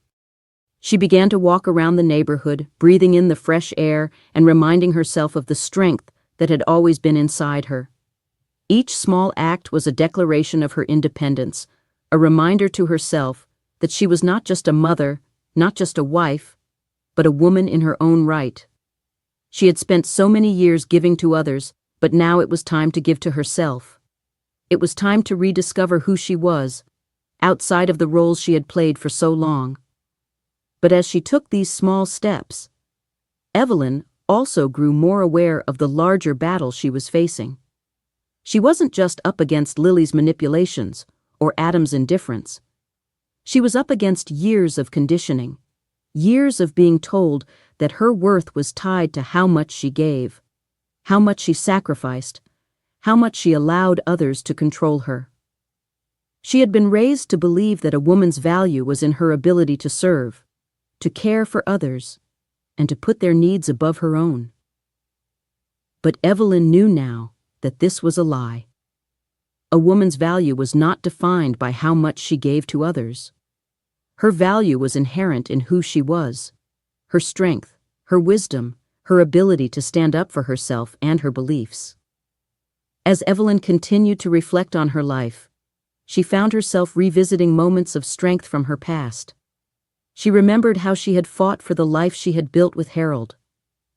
She began to walk around the neighborhood, breathing in the fresh air and reminding herself of the strength that had always been inside her. Each small act was a declaration of her independence, a reminder to herself that she was not just a mother, not just a wife, but a woman in her own right. She had spent so many years giving to others, but now it was time to give to herself. It was time to rediscover who she was, outside of the roles she had played for so long. But as she took these small steps, Evelyn also grew more aware of the larger battle she was facing. She wasn't just up against Lily's manipulations or Adam's indifference. She was up against years of conditioning, years of being told that her worth was tied to how much she gave, how much she sacrificed, how much she allowed others to control her. She had been raised to believe that a woman's value was in her ability to serve, to care for others, and to put their needs above her own. But Evelyn knew now that this was a lie. A woman's value was not defined by how much she gave to others. Her value was inherent in who she was, her strength, her wisdom, her ability to stand up for herself and her beliefs. As Evelyn continued to reflect on her life, she found herself revisiting moments of strength from her past. She remembered how she had fought for the life she had built with Harold,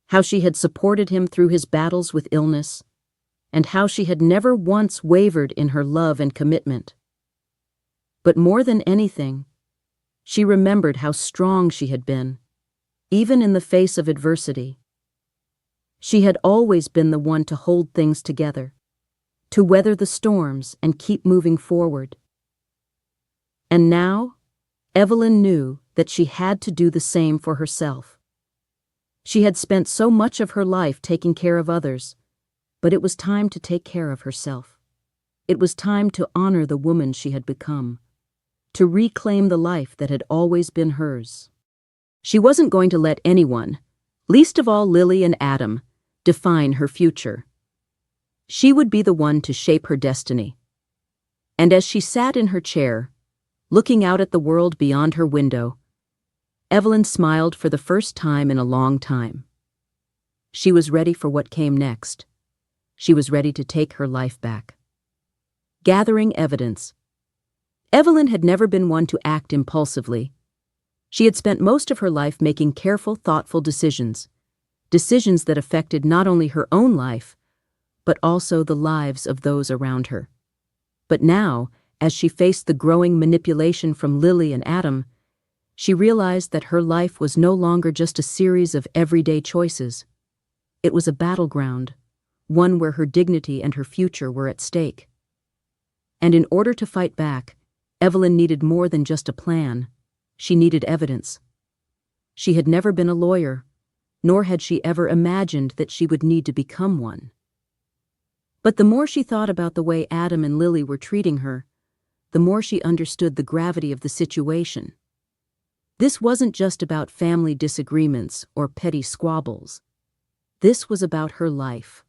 how she had supported him through his battles with illness, and how she had never once wavered in her love and commitment. But more than anything, she remembered how strong she had been, even in the face of adversity. She had always been the one to hold things together, to weather the storms and keep moving forward. And now, Evelyn knew that she had to do the same for herself. She had spent so much of her life taking care of others, but it was time to take care of herself. It was time to honor the woman she had become, to reclaim the life that had always been hers. She wasn't going to let anyone, least of all Lily and Adam, define her future. She would be the one to shape her destiny. And as she sat in her chair, looking out at the world beyond her window, Evelyn smiled for the first time in a long time. She was ready for what came next. She was ready to take her life back. Gathering evidence. Evelyn had never been one to act impulsively. She had spent most of her life making careful, thoughtful decisions that affected not only her own life, but also the lives of those around her. But now, as she faced the growing manipulation from Lily and Adam, she realized that her life was no longer just a series of everyday choices. It was a battleground, one where her dignity and her future were at stake. And in order to fight back, Evelyn needed more than just a plan. She needed evidence. She had never been a lawyer, nor had she ever imagined that she would need to become one. But the more she thought about the way Adam and Lily were treating her, the more she understood the gravity of the situation. This wasn't just about family disagreements or petty squabbles. This was about her life,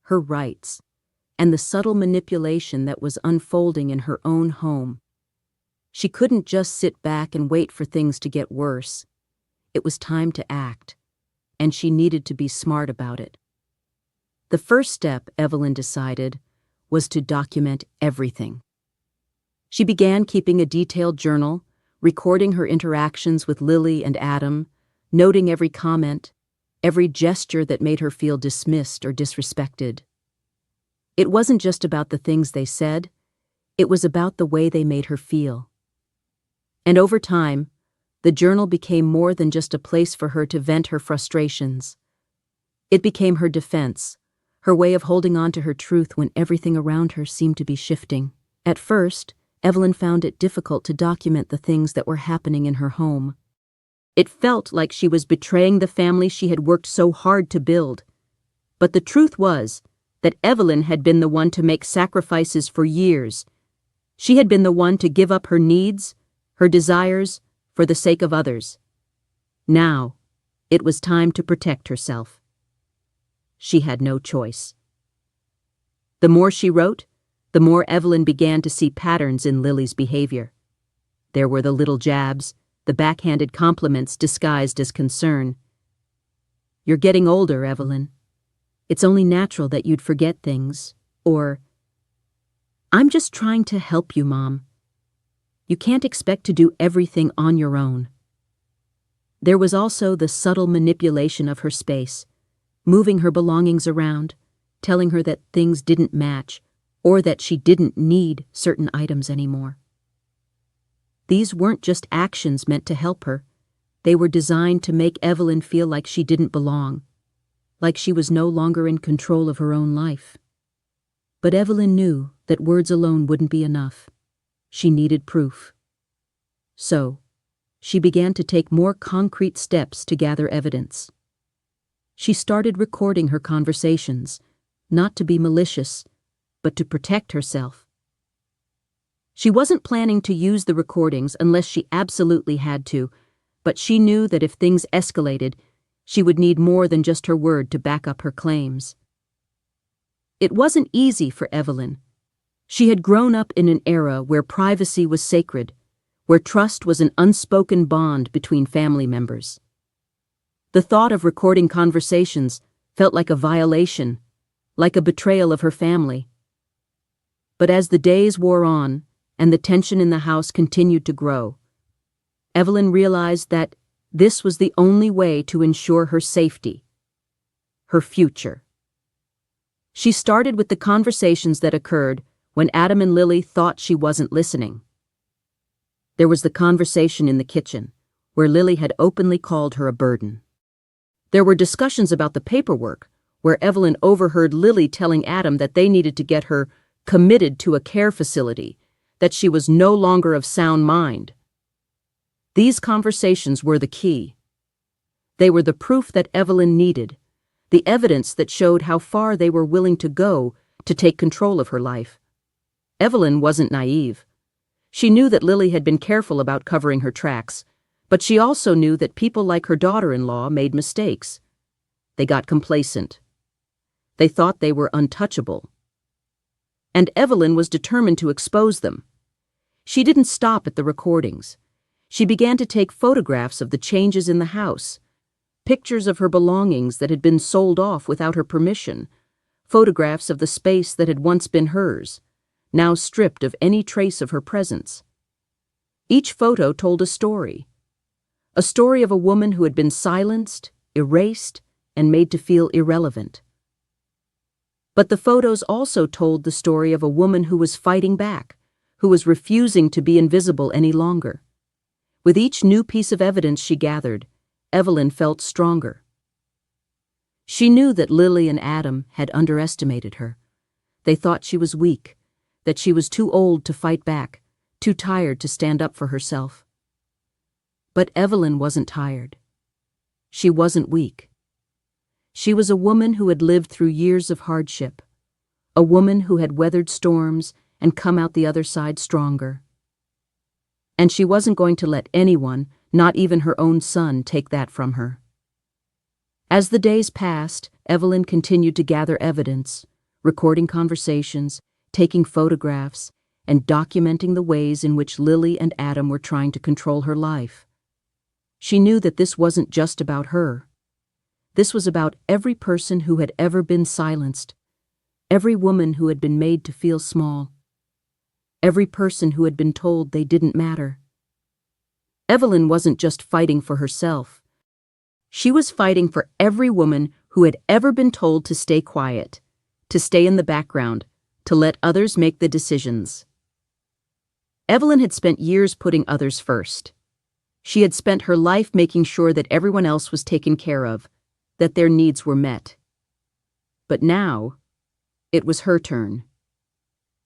her rights, and the subtle manipulation that was unfolding in her own home. She couldn't just sit back and wait for things to get worse. It was time to act, and she needed to be smart about it. The first step, Evelyn decided, was to document everything. She began keeping a detailed journal, recording her interactions with Lily and Adam, noting every comment, every gesture that made her feel dismissed or disrespected. It wasn't just about the things they said, it was about the way they made her feel. And over time, the journal became more than just a place for her to vent her frustrations. It became her defense, her way of holding on to her truth when everything around her seemed to be shifting. At first, Evelyn found it difficult to document the things that were happening in her home. It felt like she was betraying the family she had worked so hard to build. But the truth was, that Evelyn had been the one to make sacrifices for years. She had been the one to give up her needs, her desires, for the sake of others. Now, it was time to protect herself. She had no choice. The more she wrote, the more Evelyn began to see patterns in Lily's behavior. There were the little jabs, the backhanded compliments disguised as concern. "You're getting older, Evelyn. It's only natural that you'd forget things," or, "I'm just trying to help you, Mom. You can't expect to do everything on your own." There was also the subtle manipulation of her space, moving her belongings around, telling her that things didn't match, or that she didn't need certain items anymore. These weren't just actions meant to help her. They were designed to make Evelyn feel like she didn't belong, like she was no longer in control of her own life. But Evelyn knew that words alone wouldn't be enough. She needed proof. So, she began to take more concrete steps to gather evidence. She started recording her conversations, not to be malicious, but to protect herself. She wasn't planning to use the recordings unless she absolutely had to, but she knew that if things escalated, she would need more than just her word to back up her claims. It wasn't easy for Evelyn. She had grown up in an era where privacy was sacred, where trust was an unspoken bond between family members. The thought of recording conversations felt like a violation, like a betrayal of her family. But as the days wore on, and the tension in the house continued to grow, Evelyn realized that this was the only way to ensure her safety, her future. She started with the conversations that occurred when Adam and Lily thought she wasn't listening. There was the conversation in the kitchen, where Lily had openly called her a burden. There were discussions about the paperwork, where Evelyn overheard Lily telling Adam that they needed to get her committed to a care facility, that she was no longer of sound mind. These conversations were the key. They were the proof that Evelyn needed, the evidence that showed how far they were willing to go to take control of her life. Evelyn wasn't naive. She knew that Lily had been careful about covering her tracks, but she also knew that people like her daughter-in-law made mistakes. They got complacent. They thought they were untouchable. And Evelyn was determined to expose them. She didn't stop at the recordings. She began to take photographs of the changes in the house, pictures of her belongings that had been sold off without her permission, photographs of the space that had once been hers, now stripped of any trace of her presence. Each photo told a story of a woman who had been silenced, erased, and made to feel irrelevant. But the photos also told the story of a woman who was fighting back, who was refusing to be invisible any longer. With each new piece of evidence she gathered, Evelyn felt stronger. She knew that Lily and Adam had underestimated her. They thought she was weak, that she was too old to fight back, too tired to stand up for herself. But Evelyn wasn't tired. She wasn't weak. She was a woman who had lived through years of hardship, a woman who had weathered storms and come out the other side stronger. And she wasn't going to let anyone, not even her own son, take that from her. As the days passed, Evelyn continued to gather evidence, recording conversations, taking photographs, and documenting the ways in which Lily and Adam were trying to control her life. She knew that this wasn't just about her. This was about every person who had ever been silenced, every woman who had been made to feel small, every person who had been told they didn't matter. Evelyn wasn't just fighting for herself. She was fighting for every woman who had ever been told to stay quiet, to stay in the background, to let others make the decisions. Evelyn had spent years putting others first. She had spent her life making sure that everyone else was taken care of, that their needs were met. But now, it was her turn.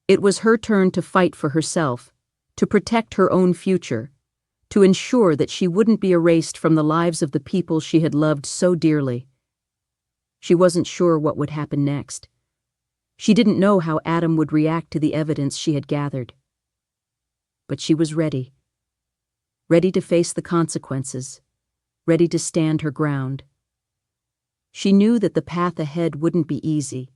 It was her turn to fight for herself, to protect her own future, to ensure that she wouldn't be erased from the lives of the people she had loved so dearly. She wasn't sure what would happen next. She didn't know how Adam would react to the evidence she had gathered. But she was ready. Ready to face the consequences. Ready to stand her ground. She knew that the path ahead wouldn't be easy,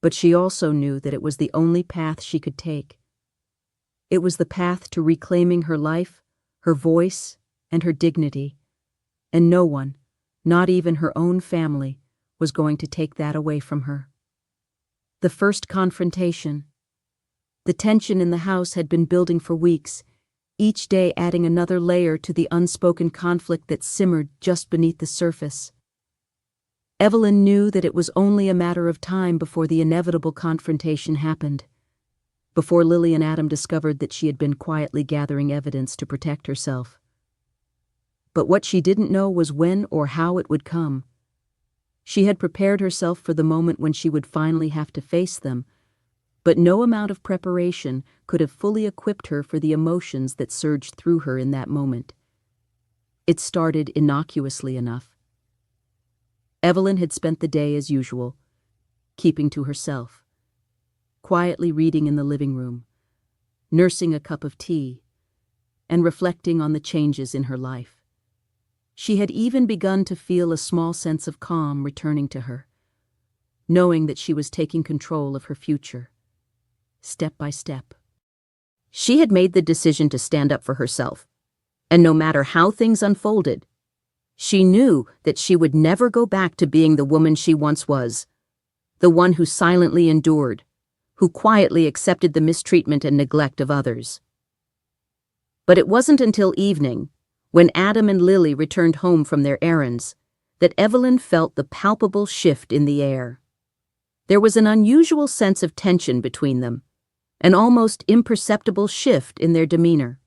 but she also knew that it was the only path she could take. It was the path to reclaiming her life, her voice, and her dignity, and no one, not even her own family, was going to take that away from her. The first confrontation. The tension in the house had been building for weeks, each day adding another layer to the unspoken conflict that simmered just beneath the surface. Evelyn knew that it was only a matter of time before the inevitable confrontation happened, before Lily and Adam discovered that she had been quietly gathering evidence to protect herself. But what she didn't know was when or how it would come. She had prepared herself for the moment when she would finally have to face them, but no amount of preparation could have fully equipped her for the emotions that surged through her in that moment. It started innocuously enough. Evelyn had spent the day as usual, keeping to herself, quietly reading in the living room, nursing a cup of tea, and reflecting on the changes in her life. She had even begun to feel a small sense of calm returning to her, knowing that she was taking control of her future, step by step. She had made the decision to stand up for herself, and no matter how things unfolded, she knew that she would never go back to being the woman she once was, the one who silently endured, who quietly accepted the mistreatment and neglect of others. But it wasn't until evening, when Adam and Lily returned home from their errands, that Evelyn felt the palpable shift in the air. There was an unusual sense of tension between them, an almost imperceptible shift in their demeanor.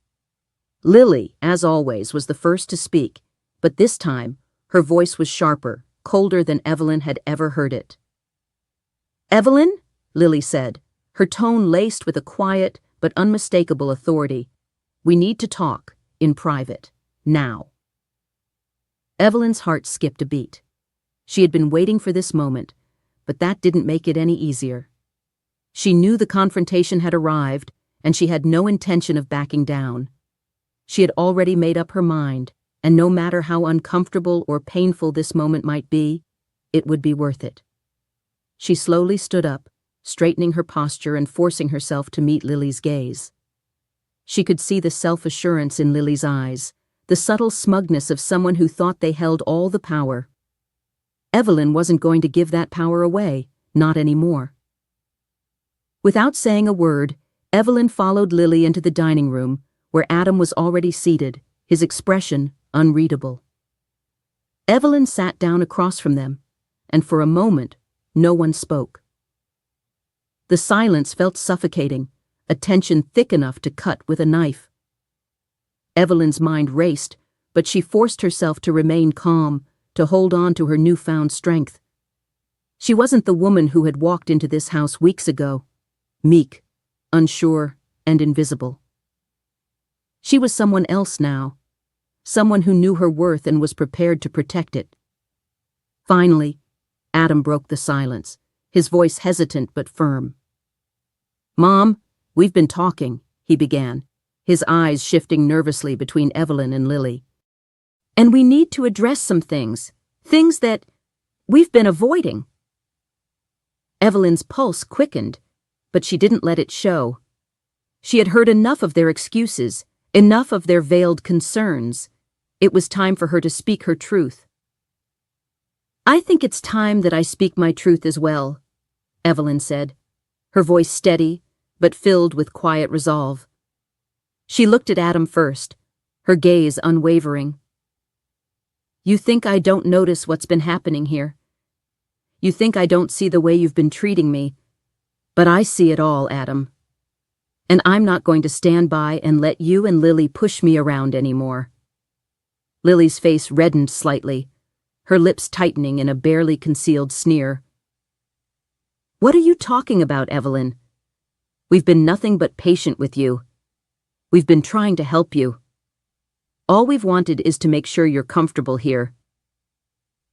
Lily, as always, was the first to speak, but this time, her voice was sharper, colder than Evelyn had ever heard it. "Evelyn," Lily said, her tone laced with a quiet but unmistakable authority, "we need to talk, in private, now." Evelyn's heart skipped a beat. She had been waiting for this moment, but that didn't make it any easier. She knew the confrontation had arrived, and she had no intention of backing down. She had already made up her mind, and no matter how uncomfortable or painful this moment might be, it would be worth it. She slowly stood up, straightening her posture and forcing herself to meet Lily's gaze. She could see the self-assurance in Lily's eyes, the subtle smugness of someone who thought they held all the power. Evelyn wasn't going to give that power away, not anymore. Without saying a word, Evelyn followed Lily into the dining room, where Adam was already seated, his expression unreadable. Evelyn sat down across from them, and for a moment, no one spoke. The silence felt suffocating, a tension thick enough to cut with a knife. Evelyn's mind raced, but she forced herself to remain calm, to hold on to her newfound strength. She wasn't the woman who had walked into this house weeks ago, meek, unsure, and invisible. She was someone else now, someone who knew her worth and was prepared to protect it. Finally, Adam broke the silence, his voice hesitant but firm. "Mom, we've been talking," he began, his eyes shifting nervously between Evelyn and Lily. "And we need to address some things that we've been avoiding." Evelyn's pulse quickened, but she didn't let it show. She had heard enough of their excuses, enough of their veiled concerns. It was time for her to speak her truth. "I think it's time that I speak my truth as well," Evelyn said, her voice steady, but filled with quiet resolve. She looked at Adam first, her gaze unwavering. "You think I don't notice what's been happening here. You think I don't see the way you've been treating me, but I see it all, Adam. And I'm not going to stand by and let you and Lily push me around anymore." Lily's face reddened slightly, her lips tightening in a barely concealed sneer. "What are you talking about, Evelyn? We've been nothing but patient with you. We've been trying to help you. All we've wanted is to make sure you're comfortable here.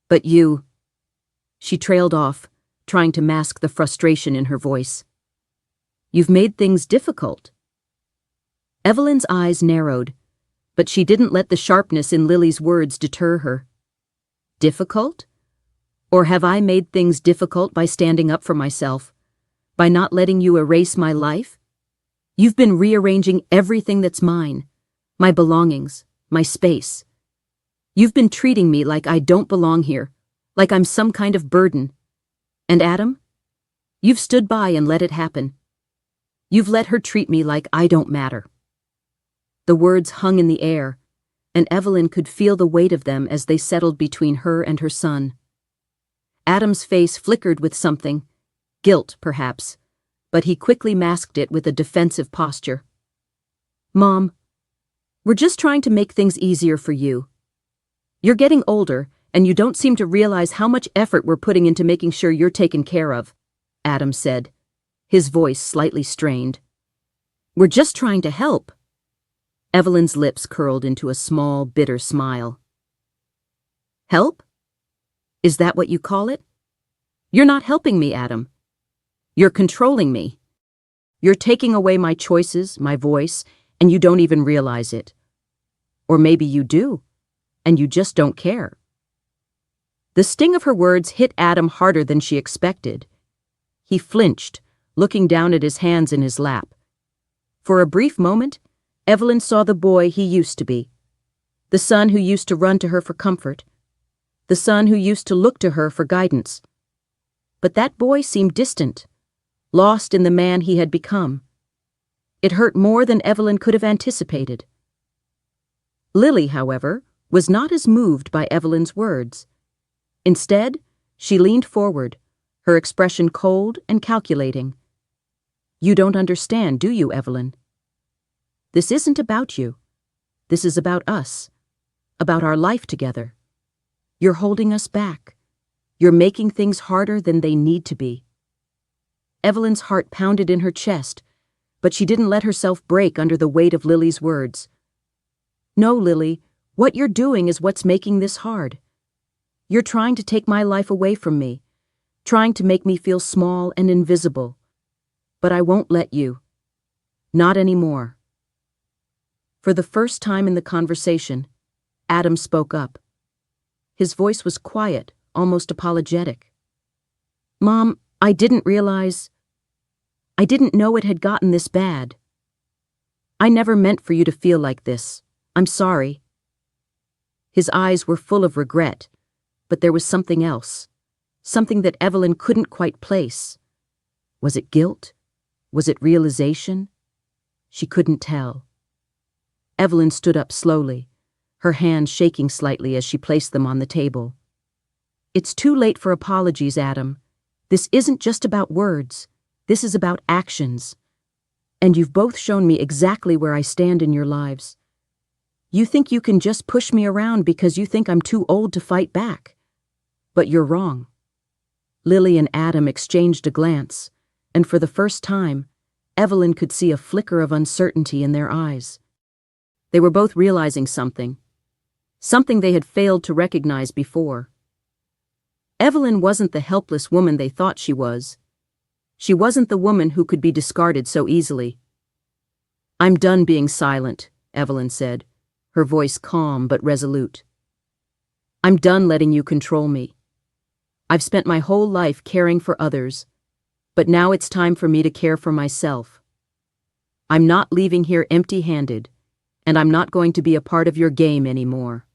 But you..." She trailed off, trying to mask the frustration in her voice. You've made things difficult. Evelyn's eyes narrowed, but she didn't let the sharpness in Lily's words deter her. Difficult? Or have I made things difficult by standing up for myself, by not letting you erase my life? You've been rearranging everything that's mine, my belongings, my space. You've been treating me like I don't belong here, like I'm some kind of burden. And Adam? You've stood by and let it happen. You've let her treat me like I don't matter. The words hung in the air, and Evelyn could feel the weight of them as they settled between her and her son. Adam's face flickered with something, guilt perhaps, but he quickly masked it with a defensive posture. Mom, we're just trying to make things easier for you. You're getting older, and you don't seem to realize how much effort we're putting into making sure you're taken care of, Adam said, his voice slightly strained. We're just trying to help. Evelyn's lips curled into a small, bitter smile. Help? Is that what you call it? You're not helping me, Adam. You're controlling me. You're taking away my choices, my voice, and you don't even realize it. Or maybe you do, and you just don't care. The sting of her words hit Adam harder than she expected. He flinched, looking down at his hands in his lap. For a brief moment, Evelyn saw the boy he used to be, the son who used to run to her for comfort, the son who used to look to her for guidance. But that boy seemed distant, lost in the man he had become. It hurt more than Evelyn could have anticipated. Lily, however, was not as moved by Evelyn's words. Instead, she leaned forward, her expression cold and calculating. You don't understand, do you, Evelyn? This isn't about you. This is about us, about our life together. You're holding us back. You're making things harder than they need to be. Evelyn's heart pounded in her chest, but she didn't let herself break under the weight of Lily's words. No, Lily, what you're doing is what's making this hard. You're trying to take my life away from me, trying to make me feel small and invisible. But I won't let you. Not anymore. For the first time in the conversation, Adam spoke up. His voice was quiet, almost apologetic. Mom, I didn't know it had gotten this bad. I never meant for you to feel like this. I'm sorry. His eyes were full of regret, but there was something else, something that Evelyn couldn't quite place. Was it guilt? Was it realization? She couldn't tell. Evelyn stood up slowly, her hands shaking slightly as she placed them on the table. It's too late for apologies, Adam. This isn't just about words. This is about actions. And you've both shown me exactly where I stand in your lives. You think you can just push me around because you think I'm too old to fight back. But you're wrong. Lily and Adam exchanged a glance, and for the first time, Evelyn could see a flicker of uncertainty in their eyes. They were both realizing something they had failed to recognize before. Evelyn wasn't the helpless woman they thought she was. She wasn't the woman who could be discarded so easily. I'm done being silent, Evelyn said, her voice calm but resolute. I'm done letting you control me. I've spent my whole life caring for others, but now it's time for me to care for myself. I'm not leaving here empty-handed, and I'm not going to be a part of your game anymore.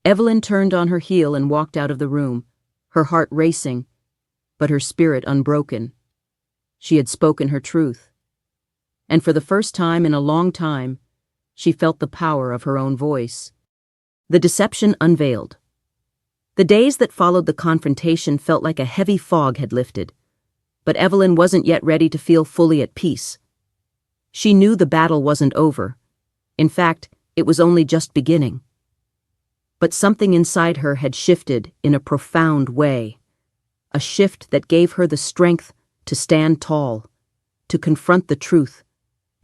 Evelyn turned on her heel and walked out of the room, her heart racing, but her spirit unbroken. She had spoken her truth. And for the first time in a long time, she felt the power of her own voice. The deception unveiled. The days that followed the confrontation felt like a heavy fog had lifted, but Evelyn wasn't yet ready to feel fully at peace. She knew the battle wasn't over. In fact, it was only just beginning. But something inside her had shifted in a profound way, a shift that gave her the strength to stand tall, to confront the truth,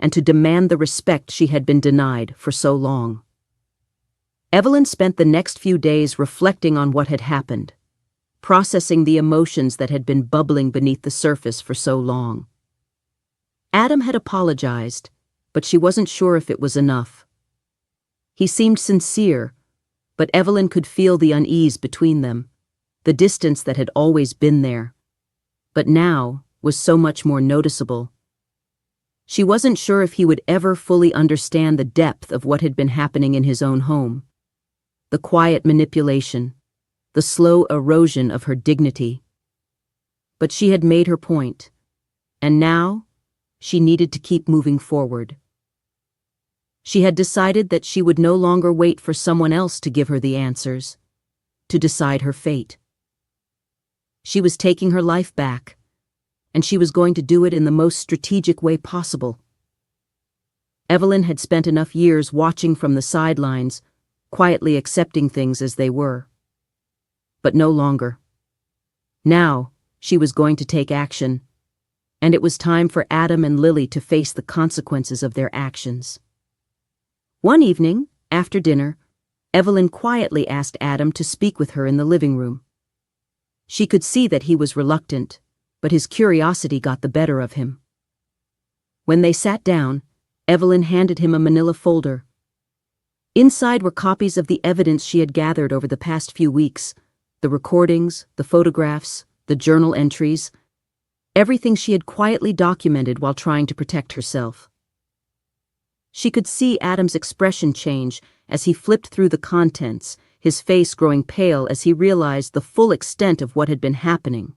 and to demand the respect she had been denied for so long. Evelyn spent the next few days reflecting on what had happened, processing the emotions that had been bubbling beneath the surface for so long. Adam had apologized, but she wasn't sure if it was enough. He seemed sincere, but Evelyn could feel the unease between them, the distance that had always been there, but now was so much more noticeable. She wasn't sure if he would ever fully understand the depth of what had been happening in his own home. The quiet manipulation, the slow erosion of her dignity. But she had made her point, and now she needed to keep moving forward. She had decided that she would no longer wait for someone else to give her the answers, to decide her fate. She was taking her life back, and she was going to do it in the most strategic way possible. Evelyn had spent enough years watching from the sidelines, quietly accepting things as they were. But no longer. Now, she was going to take action, and it was time for Adam and Lily to face the consequences of their actions. One evening, after dinner, Evelyn quietly asked Adam to speak with her in the living room. She could see that he was reluctant, but his curiosity got the better of him. When they sat down, Evelyn handed him a manila folder. Inside were copies of the evidence she had gathered over the past few weeks, the recordings, the photographs, the journal entries, everything she had quietly documented while trying to protect herself. She could see Adam's expression change as he flipped through the contents, his face growing pale as he realized the full extent of what had been happening.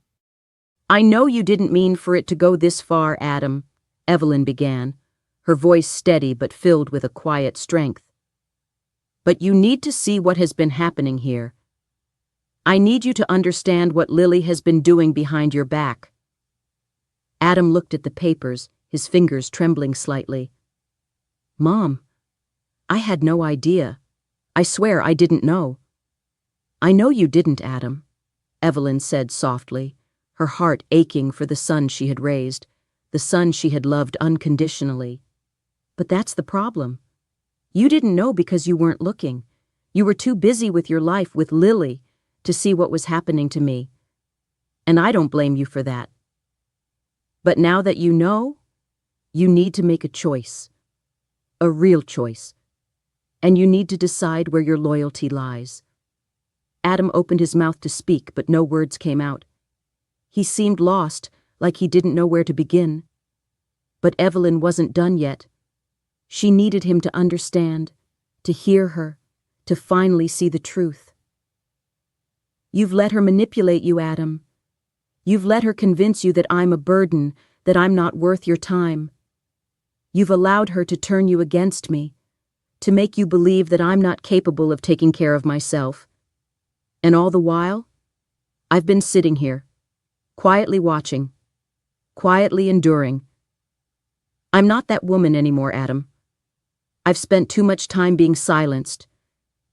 "I know you didn't mean for it to go this far, Adam," Evelyn began, her voice steady but filled with a quiet strength. "But you need to see what has been happening here. I need you to understand what Lily has been doing behind your back." Adam looked at the papers, his fingers trembling slightly. "Mom, I had no idea. I swear I didn't know." "I know you didn't, Adam," Evelyn said softly, her heart aching for the son she had raised, the son she had loved unconditionally. "But that's the problem. You didn't know because you weren't looking. You were too busy with your life with Lily to see what was happening to me. And I don't blame you for that. But now that you know, you need to make a choice. A real choice. And you need to decide where your loyalty lies." Adam opened his mouth to speak, but no words came out. He seemed lost, like he didn't know where to begin. But Evelyn wasn't done yet. She needed him to understand, to hear her, to finally see the truth. "You've let her manipulate you, Adam. You've let her convince you that I'm a burden, that I'm not worth your time. You've allowed her to turn you against me, to make you believe that I'm not capable of taking care of myself. And all the while, I've been sitting here, quietly watching, quietly enduring. I'm not that woman anymore, Adam. I've spent too much time being silenced,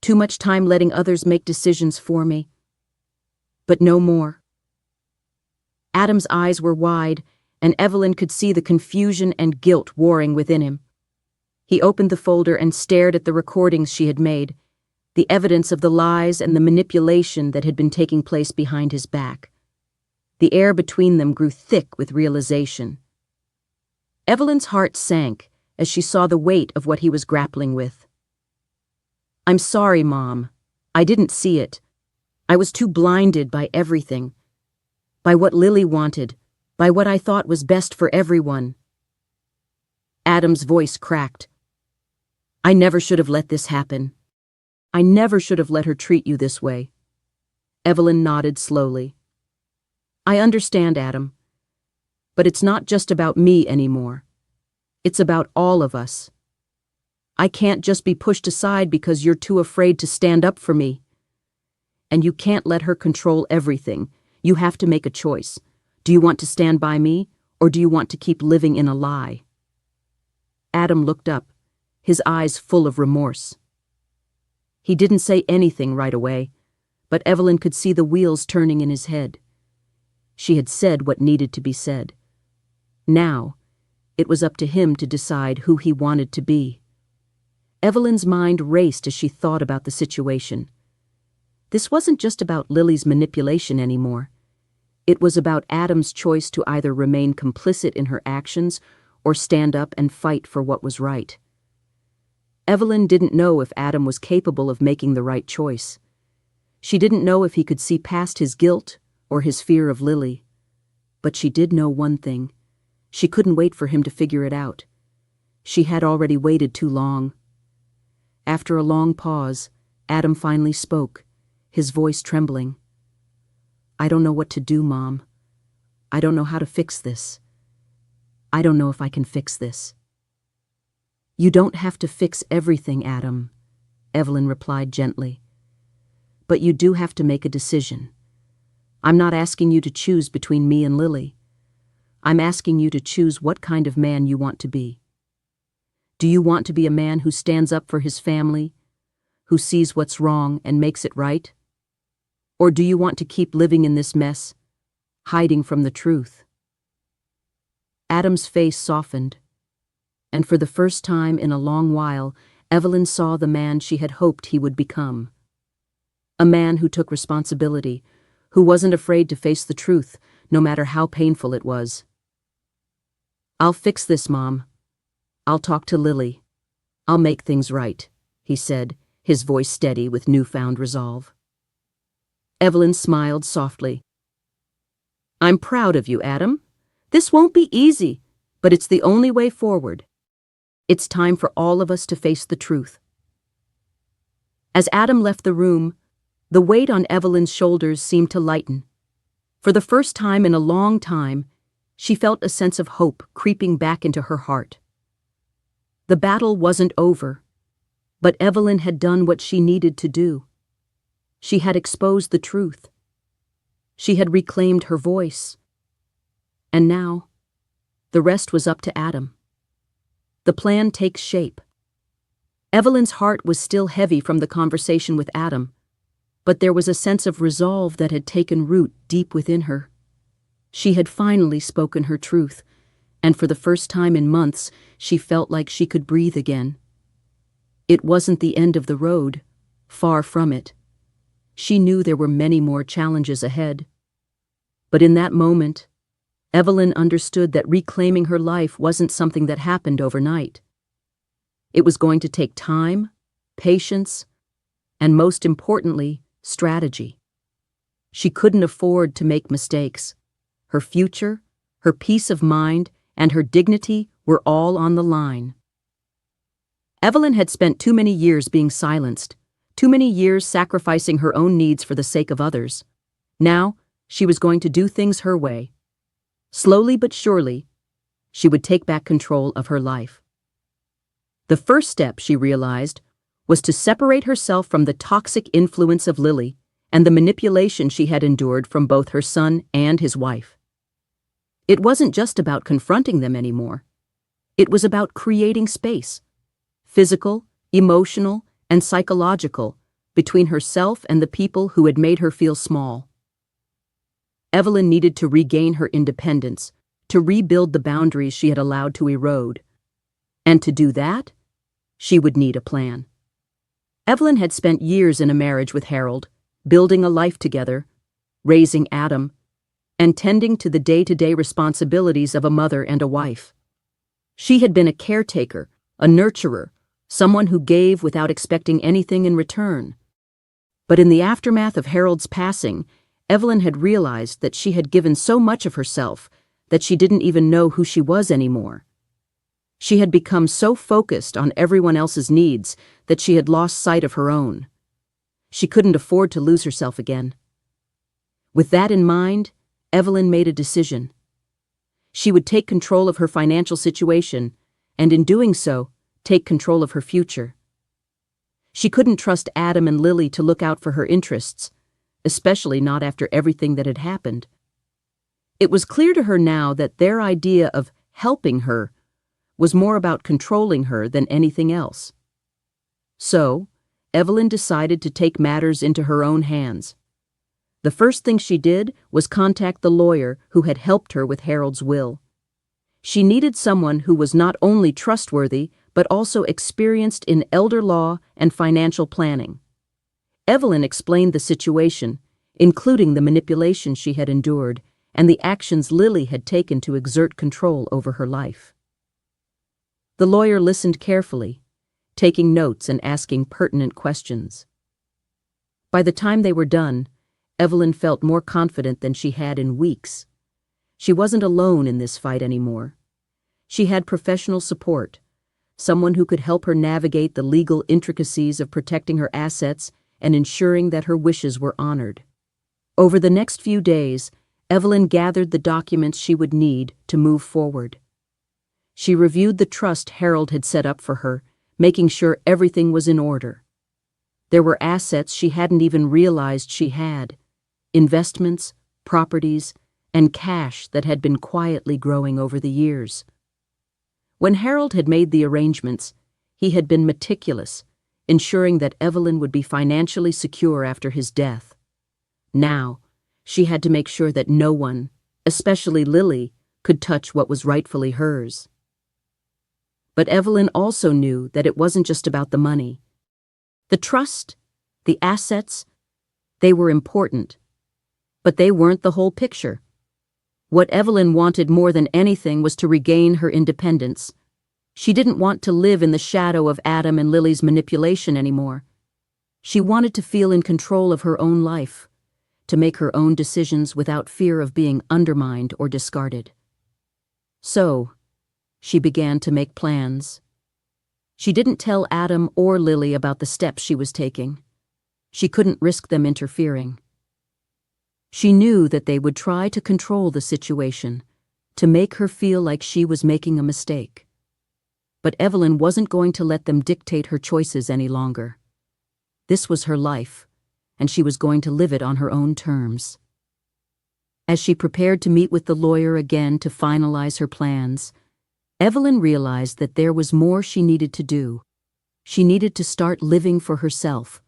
too much time letting others make decisions for me. But no more." Adam's eyes were wide, and Evelyn could see the confusion and guilt warring within him. He opened the folder and stared at the recordings she had made, the evidence of the lies and the manipulation that had been taking place behind his back. The air between them grew thick with realization. Evelyn's heart sank as she saw the weight of what he was grappling with. "I'm sorry, Mom. I didn't see it. I was too blinded by everything. By what Lily wanted, by what I thought was best for everyone." Adam's voice cracked. "I never should have let this happen. I never should have let her treat you this way." Evelyn nodded slowly. "I understand, Adam. But it's not just about me anymore. It's about all of us. I can't just be pushed aside because you're too afraid to stand up for me. And you can't let her control everything. You have to make a choice. Do you want to stand by me, or do you want to keep living in a lie?" Adam looked up, his eyes full of remorse. He didn't say anything right away, but Evelyn could see the wheels turning in his head. She had said what needed to be said. Now, it was up to him to decide who he wanted to be. Evelyn's mind raced as she thought about the situation. This wasn't just about Lily's manipulation anymore. It was about Adam's choice to either remain complicit in her actions or stand up and fight for what was right. Evelyn didn't know if Adam was capable of making the right choice. She didn't know if he could see past his guilt or his fear of Lily. But she did know one thing. She couldn't wait for him to figure it out. She had already waited too long. After a long pause, Adam finally spoke, his voice trembling. "I don't know what to do, Mom. I don't know how to fix this. I don't know if I can fix this." "You don't have to fix everything, Adam," Evelyn replied gently. "But you do have to make a decision. I'm not asking you to choose between me and Lily. I'm asking you to choose what kind of man you want to be. Do you want to be a man who stands up for his family, who sees what's wrong and makes it right? Or do you want to keep living in this mess, hiding from the truth?" Adam's face softened, and for the first time in a long while, Evelyn saw the man she had hoped he would become. A man who took responsibility, who wasn't afraid to face the truth, no matter how painful it was. "I'll fix this, Mom. I'll talk to Lily. I'll make things right," he said, his voice steady with newfound resolve. Evelyn smiled softly. "I'm proud of you, Adam. This won't be easy, but it's the only way forward. It's time for all of us to face the truth." As Adam left the room, the weight on Evelyn's shoulders seemed to lighten. For the first time in a long time, she felt a sense of hope creeping back into her heart. The battle wasn't over, but Evelyn had done what she needed to do. She had exposed the truth. She had reclaimed her voice. And now, the rest was up to Adam. The plan takes shape. Evelyn's heart was still heavy from the conversation with Adam, but there was a sense of resolve that had taken root deep within her. She had finally spoken her truth, and for the first time in months, she felt like she could breathe again. It wasn't the end of the road, far from it. She knew there were many more challenges ahead. But in that moment, Evelyn understood that reclaiming her life wasn't something that happened overnight. It was going to take time, patience, and most importantly, strategy. She couldn't afford to make mistakes. Her future, her peace of mind, and her dignity were all on the line. Evelyn had spent too many years being silenced, too many years sacrificing her own needs for the sake of others. Now, she was going to do things her way. Slowly but surely, she would take back control of her life. The first step, she realized, was to separate herself from the toxic influence of Lily and the manipulation she had endured from both her son and his wife. It wasn't just about confronting them anymore. It was about creating space, physical, emotional, and psychological, between herself and the people who had made her feel small. Evelyn needed to regain her independence, to rebuild the boundaries she had allowed to erode. And to do that, she would need a plan. Evelyn had spent years in a marriage with Harold, building a life together, raising Adam, and tending to the day-to-day responsibilities of a mother and a wife. She had been a caretaker, a nurturer, someone who gave without expecting anything in return. But in the aftermath of Harold's passing, Evelyn had realized that she had given so much of herself that she didn't even know who she was anymore. She had become so focused on everyone else's needs that she had lost sight of her own. She couldn't afford to lose herself again. With that in mind, Evelyn made a decision. She would take control of her financial situation, and in doing so, take control of her future. She couldn't trust Adam and Lily to look out for her interests, especially not after everything that had happened. It was clear to her now that their idea of helping her was more about controlling her than anything else. So, Evelyn decided to take matters into her own hands. The first thing she did was contact the lawyer who had helped her with Harold's will. She needed someone who was not only trustworthy, but also experienced in elder law and financial planning. Evelyn explained the situation, including the manipulation she had endured and the actions Lily had taken to exert control over her life. The lawyer listened carefully, taking notes and asking pertinent questions. By the time they were done, Evelyn felt more confident than she had in weeks. She wasn't alone in this fight anymore. She had professional support, someone who could help her navigate the legal intricacies of protecting her assets and ensuring that her wishes were honored. Over the next few days, Evelyn gathered the documents she would need to move forward. She reviewed the trust Harold had set up for her, making sure everything was in order. There were assets she hadn't even realized she had, investments, properties, and cash that had been quietly growing over the years. When Harold had made the arrangements, he had been meticulous, ensuring that Evelyn would be financially secure after his death. Now, she had to make sure that no one, especially Lily, could touch what was rightfully hers. But Evelyn also knew that it wasn't just about the money. The trust, the assets, they were important. But they weren't the whole picture. What Evelyn wanted more than anything was to regain her independence. She didn't want to live in the shadow of Adam and Lily's manipulation anymore. She wanted to feel in control of her own life, to make her own decisions without fear of being undermined or discarded. So, she began to make plans. She didn't tell Adam or Lily about the steps she was taking. She couldn't risk them interfering. She knew that they would try to control the situation, to make her feel like she was making a mistake. But Evelyn wasn't going to let them dictate her choices any longer. This was her life, and she was going to live it on her own terms. As she prepared to meet with the lawyer again to finalize her plans, Evelyn realized that there was more she needed to do. She needed to start living for herself,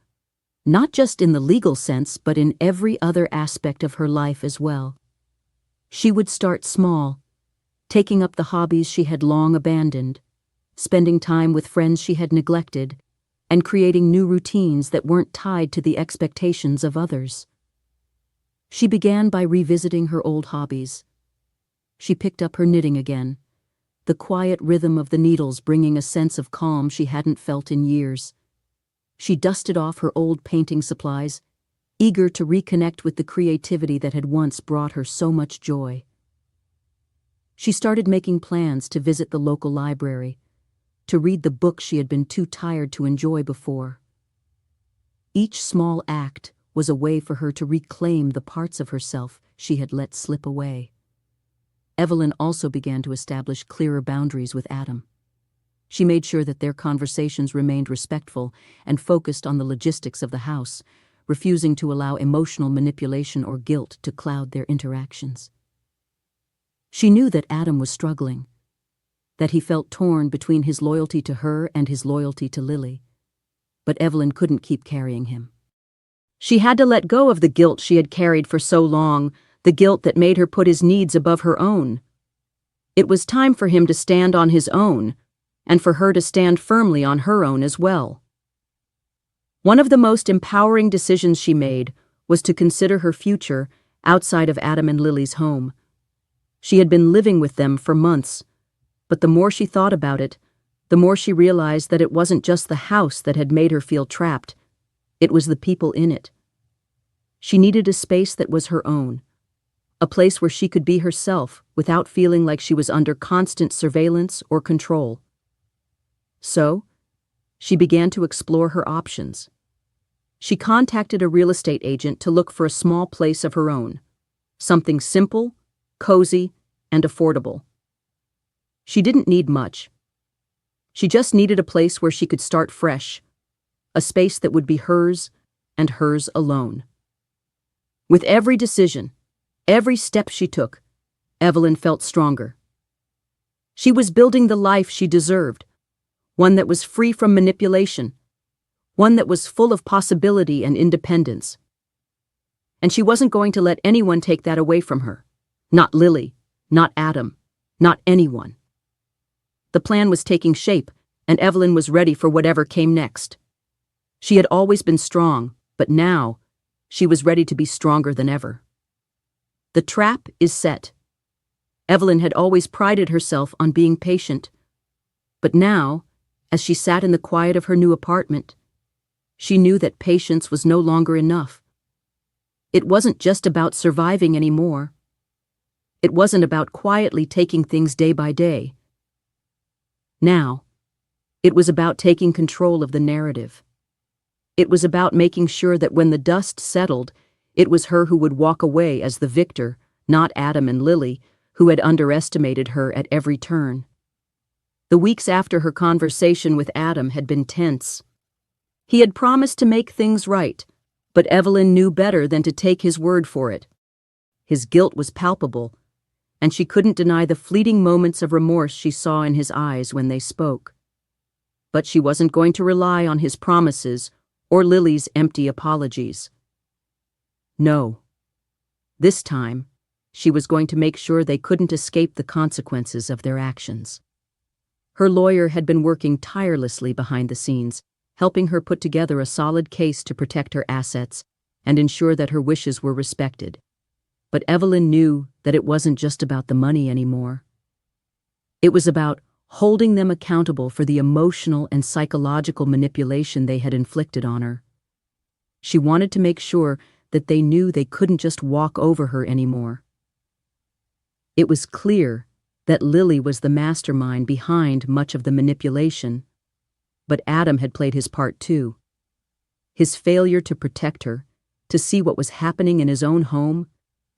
not just in the legal sense, but in every other aspect of her life as well. She would start small, taking up the hobbies she had long abandoned, spending time with friends she had neglected, and creating new routines that weren't tied to the expectations of others. She began by revisiting her old hobbies. She picked up her knitting again, the quiet rhythm of the needles bringing a sense of calm she hadn't felt in years. She dusted off her old painting supplies, eager to reconnect with the creativity that had once brought her so much joy. She started making plans to visit the local library, to read the books she had been too tired to enjoy before. Each small act was a way for her to reclaim the parts of herself she had let slip away. Evelyn also began to establish clearer boundaries with Adam. She made sure that their conversations remained respectful and focused on the logistics of the house, refusing to allow emotional manipulation or guilt to cloud their interactions. She knew that Adam was struggling, that he felt torn between his loyalty to her and his loyalty to Lily. But Evelyn couldn't keep carrying him. She had to let go of the guilt she had carried for so long, the guilt that made her put his needs above her own. It was time for him to stand on his own, and for her to stand firmly on her own as well. One of the most empowering decisions she made was to consider her future outside of Adam and Lily's home. She had been living with them for months, but the more she thought about it, the more she realized that it wasn't just the house that had made her feel trapped, it was the people in it. She needed a space that was her own, a place where she could be herself without feeling like she was under constant surveillance or control. So, she began to explore her options. She contacted a real estate agent to look for a small place of her own, something simple, cozy, and affordable. She didn't need much. She just needed a place where she could start fresh, a space that would be hers and hers alone. With every decision, every step she took, Evelyn felt stronger. She was building the life she deserved, one that was free from manipulation, one that was full of possibility and independence. And she wasn't going to let anyone take that away from her. Not Lily, not Adam, not anyone. The plan was taking shape, and Evelyn was ready for whatever came next. She had always been strong, But now, she was ready to be stronger than ever. The trap is set. Evelyn had always prided herself on being patient. But now, as she sat in the quiet of her new apartment, she knew that patience was no longer enough. It wasn't just about surviving anymore. It wasn't about quietly taking things day by day. Now, it was about taking control of the narrative. It was about making sure that when the dust settled, it was her who would walk away as the victor, not Adam and Lily, who had underestimated her at every turn. The weeks after her conversation with Adam had been tense. He had promised to make things right, but Evelyn knew better than to take his word for it. His guilt was palpable, and she couldn't deny the fleeting moments of remorse she saw in his eyes when they spoke. But she wasn't going to rely on his promises or Lily's empty apologies. No. This time, she was going to make sure they couldn't escape the consequences of their actions. Her lawyer had been working tirelessly behind the scenes, helping her put together a solid case to protect her assets and ensure that her wishes were respected. But Evelyn knew that it wasn't just about the money anymore. It was about holding them accountable for the emotional and psychological manipulation they had inflicted on her. She wanted to make sure that they knew they couldn't just walk over her anymore. It was clear that Lily was the mastermind behind much of the manipulation, but Adam had played his part too. His failure to protect her, to see what was happening in his own home,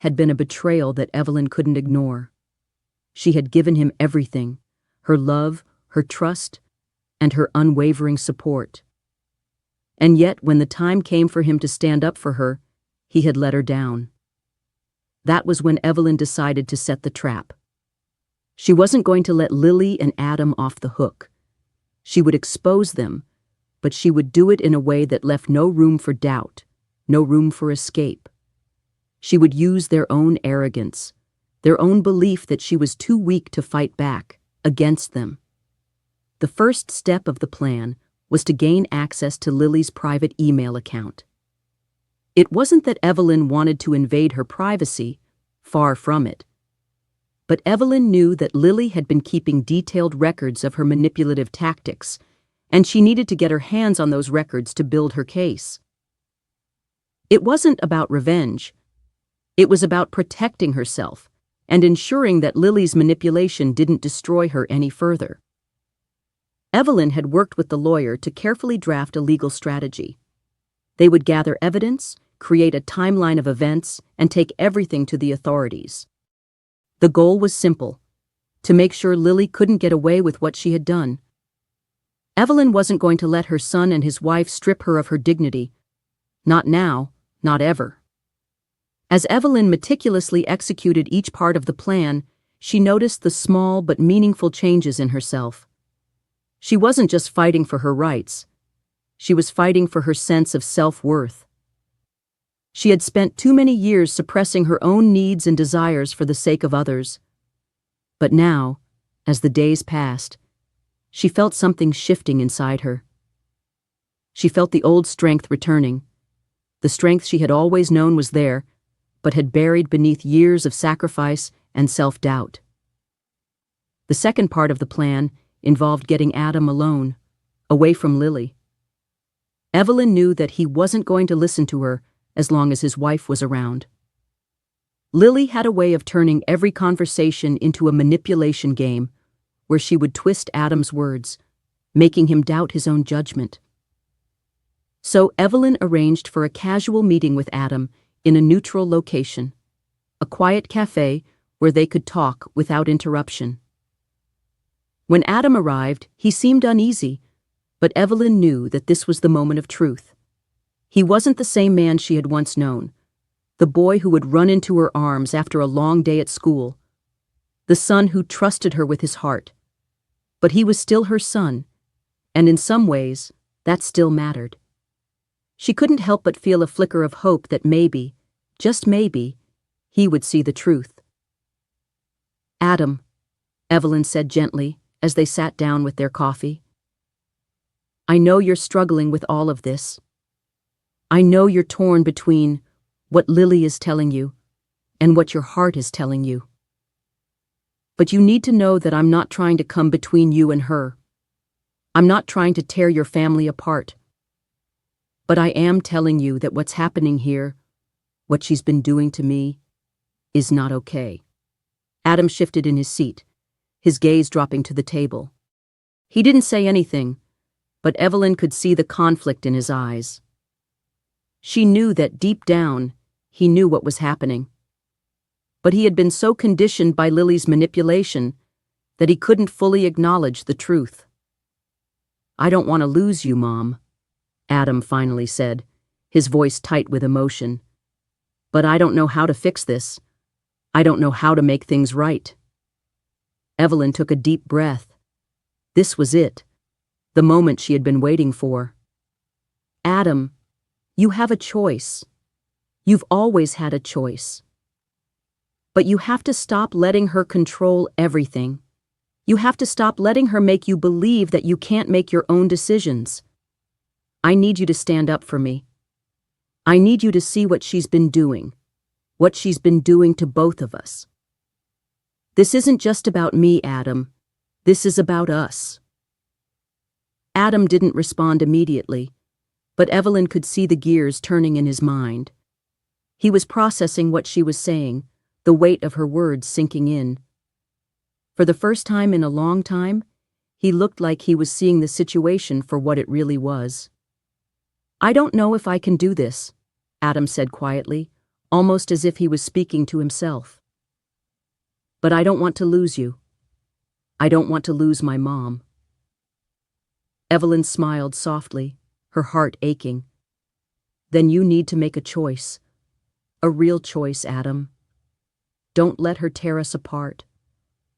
had been a betrayal that Evelyn couldn't ignore. She had given him everything, her love, her trust, and her unwavering support. And yet, when the time came for him to stand up for her, he had let her down. That was when Evelyn decided to set the trap. She wasn't going to let Lily and Adam off the hook. She would expose them, but she would do it in a way that left no room for doubt, no room for escape. She would use their own arrogance, their own belief that she was too weak to fight back, against them. The first step of the plan was to gain access to Lily's private email account. It wasn't that Evelyn wanted to invade her privacy, far from it. But Evelyn knew that Lily had been keeping detailed records of her manipulative tactics, and she needed to get her hands on those records to build her case. It wasn't about revenge. It was about protecting herself and ensuring that Lily's manipulation didn't destroy her any further. Evelyn had worked with the lawyer to carefully draft a legal strategy. They would gather evidence, create a timeline of events, and take everything to the authorities. The goal was simple: to make sure Lily couldn't get away with what she had done. Evelyn wasn't going to let her son and his wife strip her of her dignity. Not now, not ever. As Evelyn meticulously executed each part of the plan, she noticed the small but meaningful changes in herself. She wasn't just fighting for her rights. She was fighting for her sense of self-worth. She had spent too many years suppressing her own needs and desires for the sake of others. But now, as the days passed, she felt something shifting inside her. She felt the old strength returning. The strength she had always known was there, but had buried beneath years of sacrifice and self-doubt. The second part of the plan involved getting Adam alone, away from Lily. Evelyn knew that he wasn't going to listen to her as long as his wife was around. Lily had a way of turning every conversation into a manipulation game where she would twist Adam's words, making him doubt his own judgment. So Evelyn arranged for a casual meeting with Adam in a neutral location, a quiet cafe where they could talk without interruption. When Adam arrived, he seemed uneasy, but Evelyn knew that this was the moment of truth. He wasn't the same man she had once known, the boy who would run into her arms after a long day at school, the son who trusted her with his heart. But he was still her son, and in some ways, that still mattered. She couldn't help but feel a flicker of hope that maybe, just maybe, he would see the truth. "Adam," Evelyn said gently as they sat down with their coffee, "I know you're struggling with all of this. I know you're torn between what Lily is telling you and what your heart is telling you. But you need to know that I'm not trying to come between you and her. I'm not trying to tear your family apart. But I am telling you that what's happening here, what she's been doing to me, is not okay. Adam shifted in his seat, his gaze dropping to the table. He didn't say anything, but Evelyn could see the conflict in his eyes. She knew that deep down, he knew what was happening. But he had been so conditioned by Lily's manipulation that he couldn't fully acknowledge the truth. I don't want to lose you, Mom, Adam finally said, his voice tight with emotion. But I don't know how to fix this. I don't know how to make things right. Evelyn took a deep breath. This was it, the moment she had been waiting for. Adam, you have a choice. You've always had a choice. But you have to stop letting her control everything. You have to stop letting her make you believe that you can't make your own decisions. I need you to stand up for me. I need you to see what she's been doing to both of us. This isn't just about me, Adam. This is about us. Adam didn't respond immediately, but Evelyn could see the gears turning in his mind. He was processing what she was saying, the weight of her words sinking in. For the first time in a long time, he looked like he was seeing the situation for what it really was. I don't know if I can do this, Adam said quietly, almost as if he was speaking to himself. But I don't want to lose you. I don't want to lose my mom. Evelyn smiled softly, her heart aching. Then you need to make a choice. A real choice, Adam. Don't let her tear us apart.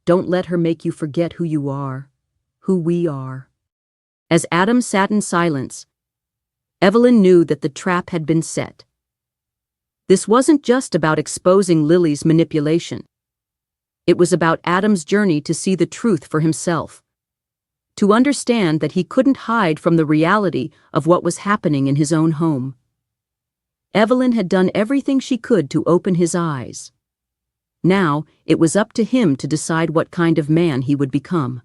Don't let her make you forget who you are, who we are. As Adam sat in silence, Evelyn knew that the trap had been set. This wasn't just about exposing Lily's manipulation. It was about Adam's journey to see the truth for himself, to understand that he couldn't hide from the reality of what was happening in his own home. Evelyn had done everything she could to open his eyes. Now, it was up to him to decide what kind of man he would become.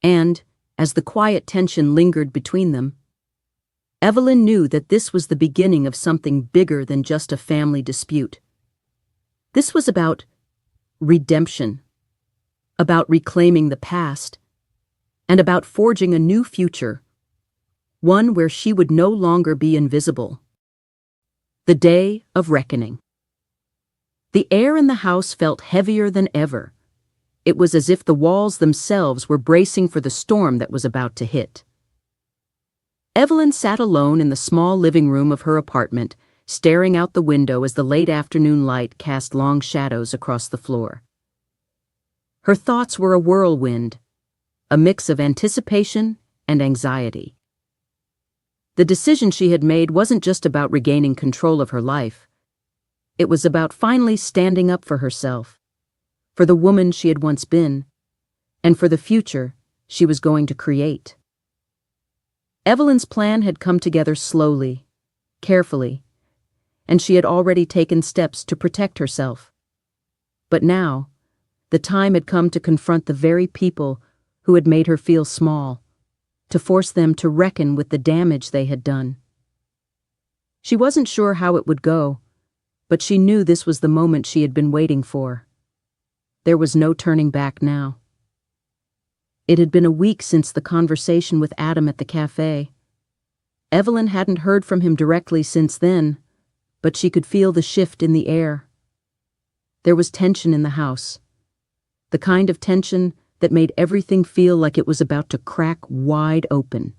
And, as the quiet tension lingered between them, Evelyn knew that this was the beginning of something bigger than just a family dispute. This was about redemption, about reclaiming the past, and about forging a new future, one where she would no longer be invisible. The day of reckoning. The air in the house felt heavier than ever. It was as if the walls themselves were bracing for the storm that was about to hit. Evelyn sat alone in the small living room of her apartment, staring out the window as the late afternoon light cast long shadows across the floor. Her thoughts were a whirlwind, a mix of anticipation and anxiety. The decision she had made wasn't just about regaining control of her life. It was about finally standing up for herself, for the woman she had once been, and for the future she was going to create. Evelyn's plan had come together slowly, carefully, and she had already taken steps to protect herself. But now, the time had come to confront the very people who had made her feel small, to force them to reckon with the damage they had done. She wasn't sure how it would go, but she knew this was the moment she had been waiting for. There was no turning back now. It had been a week since the conversation with Adam at the cafe. Evelyn hadn't heard from him directly since then, but she could feel the shift in the air. There was tension in the house, the kind of tension that made everything feel like it was about to crack wide open.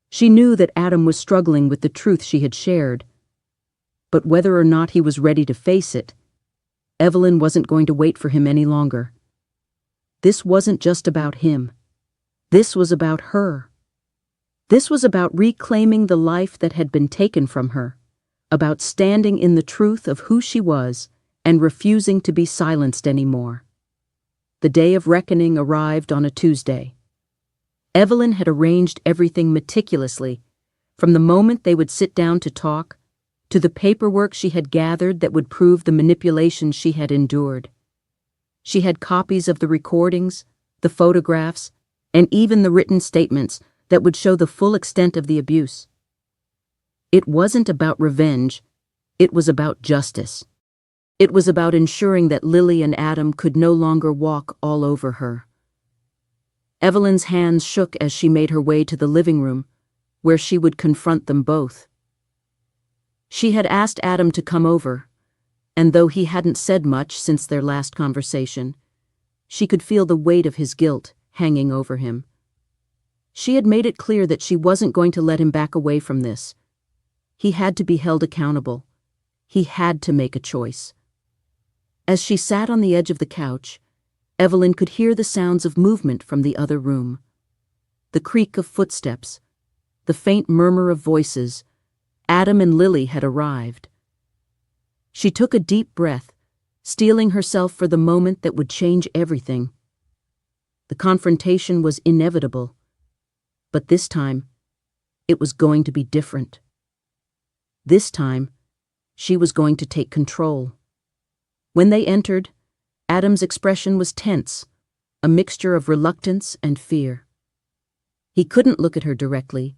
She knew that Adam was struggling with the truth she had shared, but whether or not he was ready to face it, Evelyn wasn't going to wait for him any longer. This wasn't just about him. This was about her. This was about reclaiming the life that had been taken from her, about standing in the truth of who she was and refusing to be silenced anymore. The day of reckoning arrived on a Tuesday. Evelyn had arranged everything meticulously, From the moment they would sit down to talk, to the paperwork she had gathered that would prove the manipulation she had endured. She had copies of the recordings, the photographs, and even the written statements that would show the full extent of the abuse. It wasn't about revenge, it was about justice. It was about ensuring that Lily and Adam could no longer walk all over her. Evelyn's hands shook as she made her way to the living room, where she would confront them both. She had asked Adam to come over, and though he hadn't said much since their last conversation, she could feel the weight of his guilt hanging over him. She had made it clear that she wasn't going to let him back away from this. He had to be held accountable. He had to make a choice. As she sat on the edge of the couch, Evelyn could hear the sounds of movement from the other room. The creak of footsteps, the faint murmur of voices. Adam and Lily had arrived. She took a deep breath, steeling herself for the moment that would change everything. The confrontation was inevitable, but this time, it was going to be different. This time, she was going to take control. When they entered, Adam's expression was tense, a mixture of reluctance and fear. He couldn't look at her directly,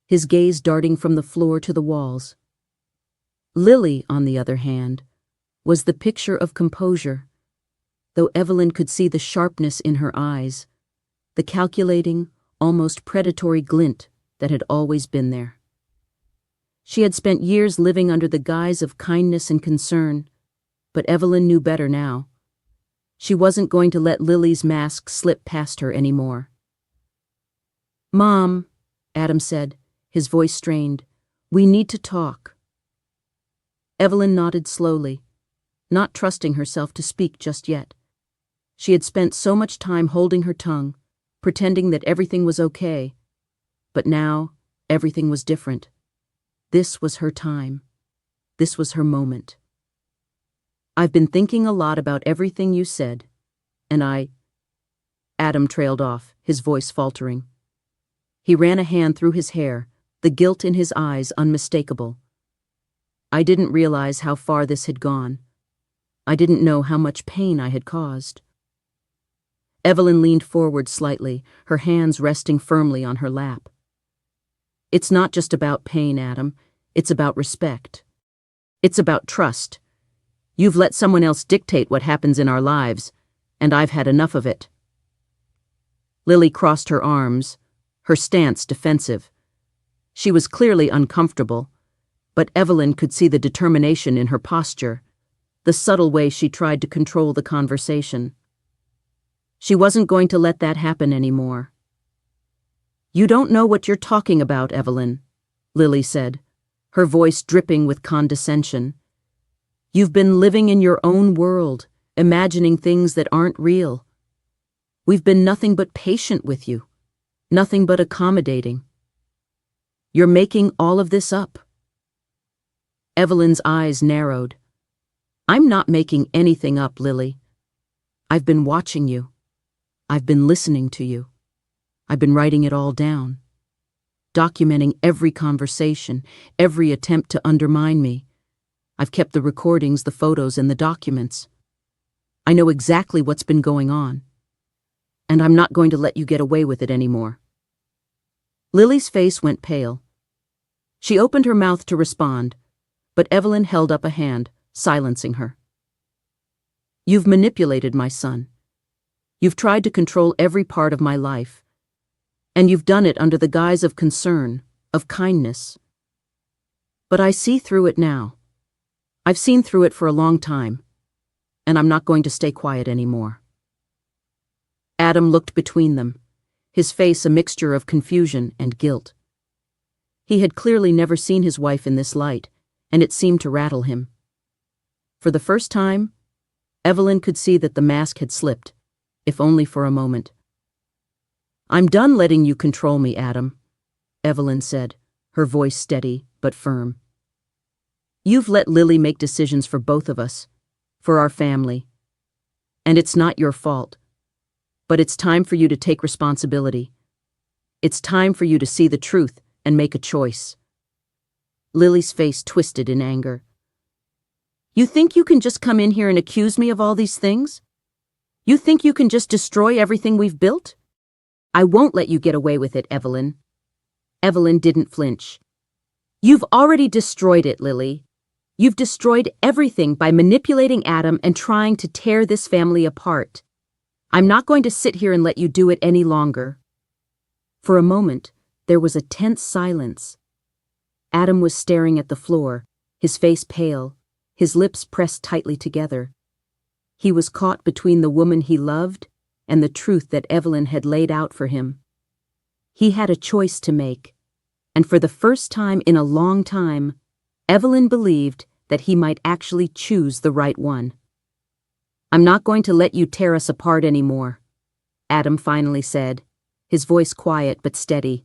his gaze darting from the floor to the walls. Lily, on the other hand, was the picture of composure, though Evelyn could see the sharpness in her eyes, the calculating, almost predatory glint that had always been there. She had spent years living under the guise of kindness and concern, but Evelyn knew better now. She wasn't going to let Lily's mask slip past her anymore. "Mom," Adam said, his voice strained, "we need to talk." Evelyn nodded slowly, not trusting herself to speak just yet. She had spent so much time holding her tongue, pretending that everything was okay. But now, everything was different. This was her time. This was her moment. "I've been thinking a lot about everything you said, and Adam trailed off, his voice faltering. He ran a hand through his hair, the guilt in his eyes unmistakable. "I didn't realize how far this had gone. I didn't know how much pain I had caused." Evelyn leaned forward slightly, her hands resting firmly on her lap. "It's not just about pain, Adam. It's about respect. It's about trust. You've let someone else dictate what happens in our lives, and I've had enough of it." Lily crossed her arms, her stance defensive. She was clearly uncomfortable, but Evelyn could see the determination in her posture, the subtle way she tried to control the conversation. She wasn't going to let that happen anymore. "You don't know what you're talking about, Evelyn," Lily said, her voice dripping with condescension. "You've been living in your own world, imagining things that aren't real. We've been nothing but patient with you, nothing but accommodating. You're making all of this up." Evelyn's eyes narrowed. "I'm not making anything up, Lily. I've been watching you. I've been listening to you. I've been writing it all down, documenting every conversation, every attempt to undermine me. I've kept the recordings, the photos, and the documents. I know exactly what's been going on, and I'm not going to let you get away with it anymore." Lily's face went pale. She opened her mouth to respond, but Evelyn held up a hand, silencing her. "You've manipulated my son. You've tried to control every part of my life, and you've done it under the guise of concern, of kindness. But I see through it now. I've seen through it for a long time, and I'm not going to stay quiet anymore." Adam looked between them, his face a mixture of confusion and guilt. He had clearly never seen his wife in this light, and it seemed to rattle him. For the first time, Evelyn could see that the mask had slipped, if only for a moment. "I'm done letting you control me, Adam," Evelyn said, her voice steady but firm. "You've let Lily make decisions for both of us, for our family. And it's not your fault. But it's time for you to take responsibility. It's time for you to see the truth and make a choice." Lily's face twisted in anger. You think you can just come in here and accuse me of all these things? You think you can just destroy everything we've built? I won't let you get away with it, Evelyn. Evelyn didn't flinch. You've already destroyed it, Lily. You've destroyed everything by manipulating Adam and trying to tear this family apart. I'm not going to sit here and let you do it any longer. For a moment, there was a tense silence. Adam was staring at the floor, his face pale, his lips pressed tightly together. He was caught between the woman he loved and the truth that Evelyn had laid out for him. He had a choice to make, and for the first time in a long time, Evelyn believed that he might actually choose the right one. I'm not going to let you tear us apart anymore, Adam finally said, his voice quiet but steady.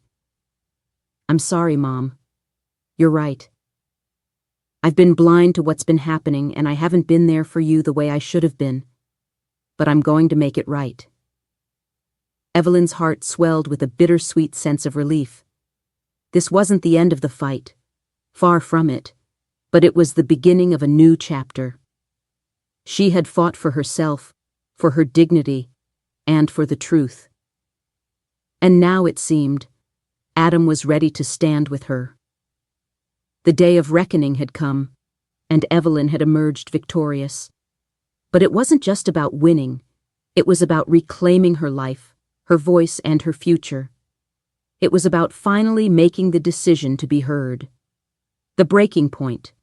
I'm sorry, Mom. You're right. I've been blind to what's been happening, and I haven't been there for you the way I should have been. But I'm going to make it right. Evelyn's heart swelled with a bittersweet sense of relief. This wasn't the end of the fight. Far from it. But it was the beginning of a new chapter. She had fought for herself, for her dignity, and for the truth. And now, it seemed, Adam was ready to stand with her. The day of reckoning had come, and Evelyn had emerged victorious. But it wasn't just about winning. It was about reclaiming her life, her voice, and her future. It was about finally making the decision to be heard. The breaking point.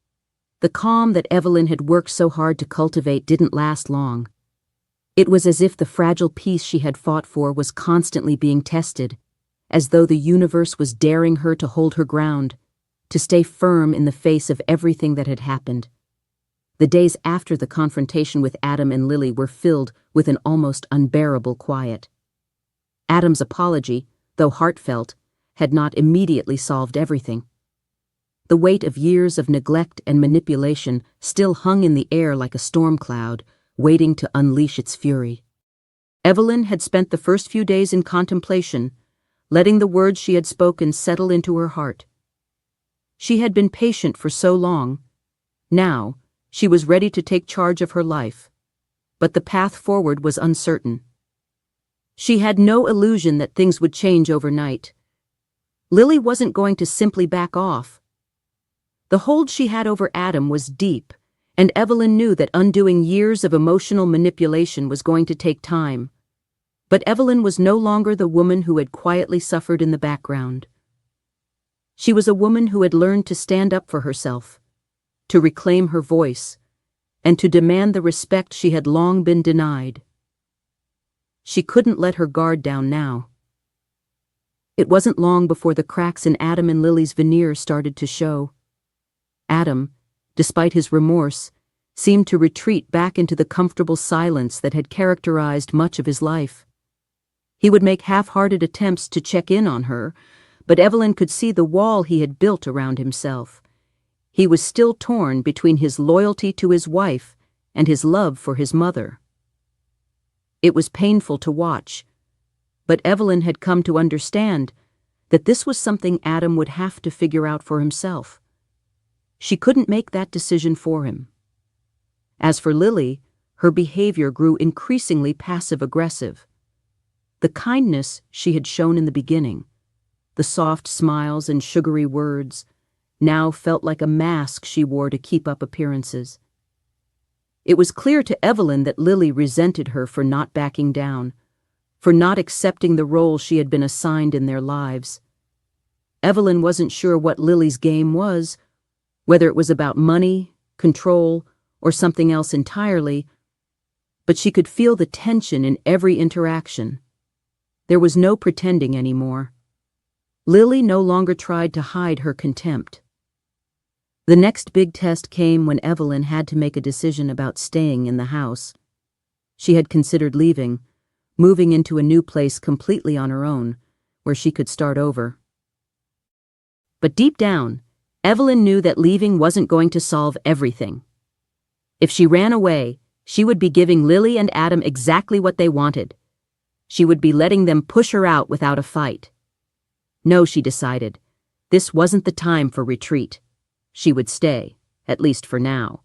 The calm that Evelyn had worked so hard to cultivate didn't last long. It was as if the fragile peace she had fought for was constantly being tested, as though the universe was daring her to hold her ground, to stay firm in the face of everything that had happened. The days after the confrontation with Adam and Lily were filled with an almost unbearable quiet. Adam's apology, though heartfelt, had not immediately solved everything. The weight of years of neglect and manipulation still hung in the air like a storm cloud, waiting to unleash its fury. Evelyn had spent the first few days in contemplation, letting the words she had spoken settle into her heart. She had been patient for so long. Now, she was ready to take charge of her life. But the path forward was uncertain. She had no illusion that things would change overnight. Lily wasn't going to simply back off. The hold she had over Adam was deep, and Evelyn knew that undoing years of emotional manipulation was going to take time. But Evelyn was no longer the woman who had quietly suffered in the background. She was a woman who had learned to stand up for herself, to reclaim her voice, and to demand the respect she had long been denied. She couldn't let her guard down now. It wasn't long before the cracks in Adam and Lily's veneer started to show. Adam, despite his remorse, seemed to retreat back into the comfortable silence that had characterized much of his life. He would make half-hearted attempts to check in on her, but Evelyn could see the wall he had built around himself. He was still torn between his loyalty to his wife and his love for his mother. It was painful to watch, but Evelyn had come to understand that this was something Adam would have to figure out for himself. She couldn't make that decision for him. As for Lily, her behavior grew increasingly passive-aggressive. The kindness she had shown in the beginning, the soft smiles and sugary words, now felt like a mask she wore to keep up appearances. It was clear to Evelyn that Lily resented her for not backing down, for not accepting the role she had been assigned in their lives. Evelyn wasn't sure what Lily's game was, whether it was about money, control, or something else entirely, but she could feel the tension in every interaction. There was no pretending anymore. Lily no longer tried to hide her contempt. The next big test came when Evelyn had to make a decision about staying in the house. She had considered leaving, moving into a new place completely on her own, where she could start over. But deep down, Evelyn knew that leaving wasn't going to solve everything. If she ran away, she would be giving Lily and Adam exactly what they wanted. She would be letting them push her out without a fight. No, she decided, this wasn't the time for retreat. she would stay, at least for now.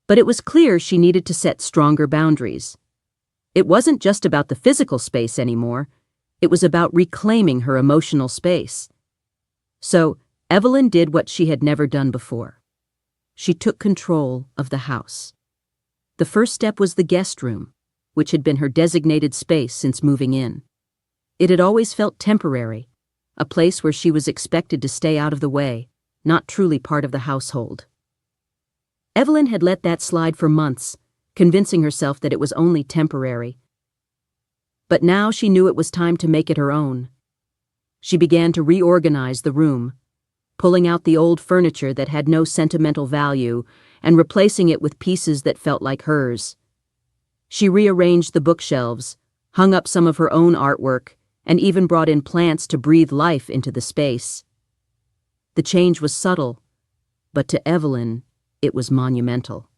But it was clear she needed to set stronger boundaries. It wasn't just about the physical space anymore, it was about reclaiming her emotional space. So, Evelyn did what she had never done before. She took control of the house. The first step was the guest room, which had been her designated space since moving in. It had always felt temporary, a place where she was expected to stay out of the way, not truly part of the household. Evelyn had let that slide for months, convincing herself that it was only temporary. But now she knew it was time to make it her own. She began to reorganize the room, pulling out the old furniture that had no sentimental value and replacing it with pieces that felt like hers. She rearranged the bookshelves, hung up some of her own artwork, and even brought in plants to breathe life into the space. The change was subtle, but to Evelyn, it was monumental.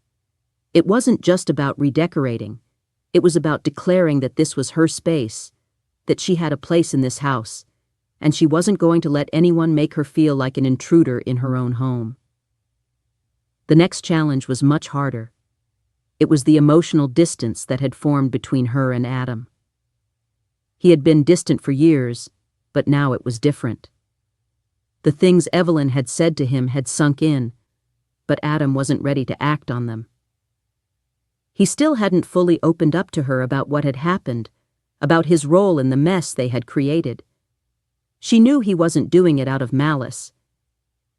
It wasn't just about redecorating. It was about declaring that this was her space, that she had a place in this house, and she wasn't going to let anyone make her feel like an intruder in her own home. The next challenge was much harder. It was the emotional distance that had formed between her and Adam. He had been distant for years, but now it was different. The things Evelyn had said to him had sunk in, but Adam wasn't ready to act on them. He still hadn't fully opened up to her about what had happened, about his role in the mess they had created. She knew he wasn't doing it out of malice.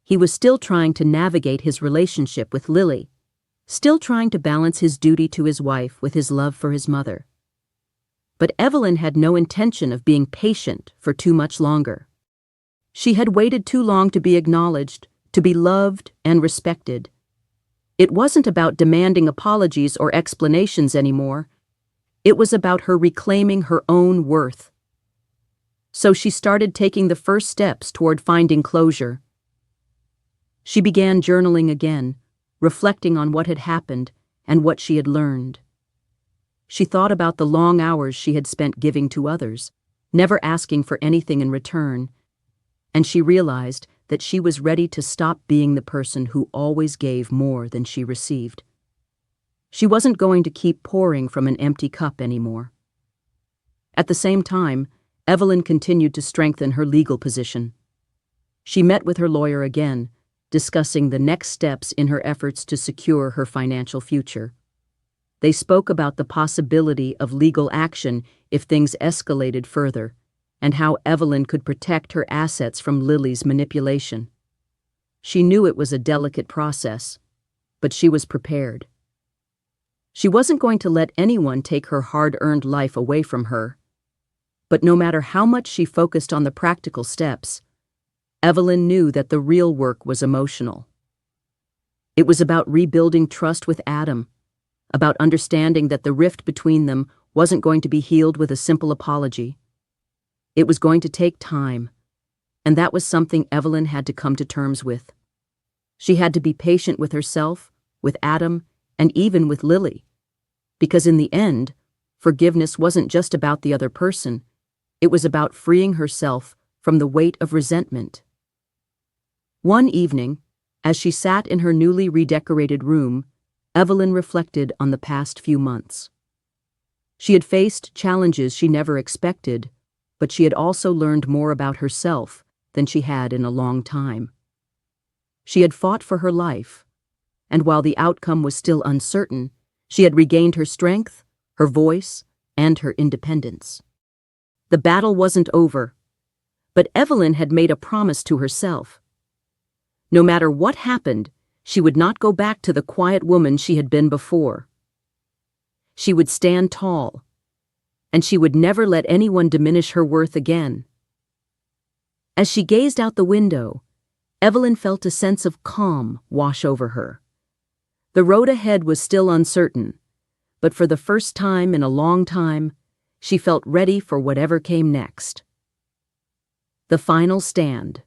He was still trying to navigate his relationship with Lily, still trying to balance his duty to his wife with his love for his mother. But Evelyn had no intention of being patient for too much longer. She had waited too long to be acknowledged, to be loved and respected. It wasn't about demanding apologies or explanations anymore. It was about her reclaiming her own worth. So she started taking the first steps toward finding closure. She began journaling again, reflecting on what had happened and what she had learned. She thought about the long hours she had spent giving to others, never asking for anything in return, and she realized that she was ready to stop being the person who always gave more than she received. She wasn't going to keep pouring from an empty cup anymore. At the same time, Evelyn continued to strengthen her legal position. She met with her lawyer again, discussing the next steps in her efforts to secure her financial future. They spoke about the possibility of legal action if things escalated further, and how Evelyn could protect her assets from Lily's manipulation. She knew it was a delicate process, but she was prepared. She wasn't going to let anyone take her hard-earned life away from her. But no matter how much she focused on the practical steps, Evelyn knew that the real work was emotional. It was about rebuilding trust with Adam, about understanding that the rift between them wasn't going to be healed with a simple apology. It was going to take time, and that was something Evelyn had to come to terms with. She had to be patient with herself, with Adam, and even with Lily, because in the end, forgiveness wasn't just about the other person, it was about freeing herself from the weight of resentment. One evening, as she sat in her newly redecorated room, Evelyn reflected on the past few months. She had faced challenges she never expected, but she had also learned more about herself than she had in a long time. She had fought for her life, and while the outcome was still uncertain, she had regained her strength, her voice, and her independence. The battle wasn't over, but Evelyn had made a promise to herself. No matter what happened, she would not go back to the quiet woman she had been before. She would stand tall, and she would never let anyone diminish her worth again. As she gazed out the window, Evelyn felt a sense of calm wash over her. The road ahead was still uncertain, but for the first time in a long time, she felt ready for whatever came next. The final stand.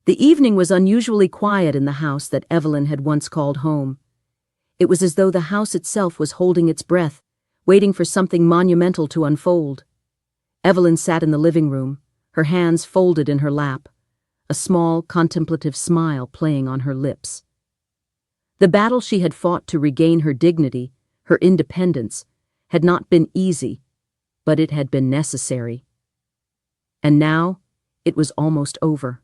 The evening was unusually quiet in the house that Evelyn had once called home. It was as though the house itself was holding its breath, waiting for something monumental to unfold. Evelyn sat in the living room, her hands folded in her lap, a small, contemplative smile playing on her lips. The battle she had fought to regain her dignity, her independence, had not been easy, but it had been necessary. And now, it was almost over.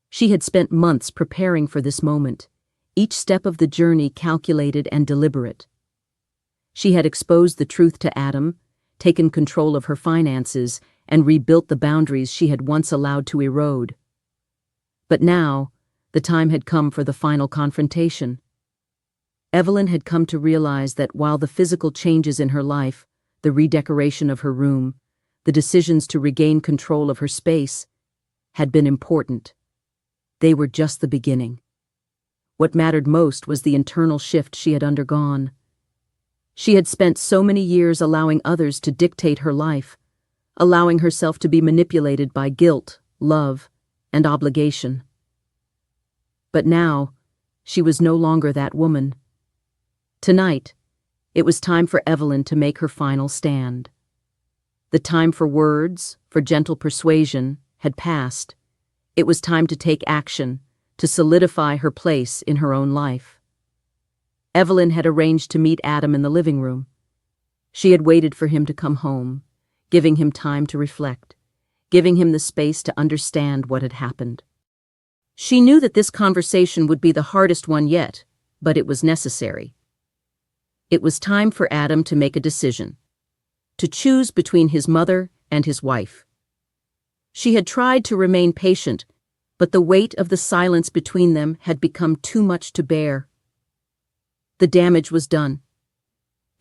She had spent months preparing for this moment, each step of the journey calculated and deliberate. She had exposed the truth to Adam, taken control of her finances, and rebuilt the boundaries she had once allowed to erode. But now, the time had come for the final confrontation. Evelyn had come to realize that while the physical changes in her life, the redecoration of her room, the decisions to regain control of her space, had been important, they were just the beginning. What mattered most was the internal shift she had undergone. She had spent so many years allowing others to dictate her life, allowing herself to be manipulated by guilt, love, and obligation. But now, she was no longer that woman. Tonight, it was time for Evelyn to make her final stand. The time for words, for gentle persuasion, had passed. It was time to take action, to solidify her place in her own life. Evelyn had arranged to meet Adam in the living room. She had waited for him to come home, giving him time to reflect, giving him the space to understand what had happened. She knew that this conversation would be the hardest one yet, but it was necessary. It was time for Adam to make a decision, to choose between his mother and his wife. She had tried to remain patient, but the weight of the silence between them had become too much to bear. The damage was done,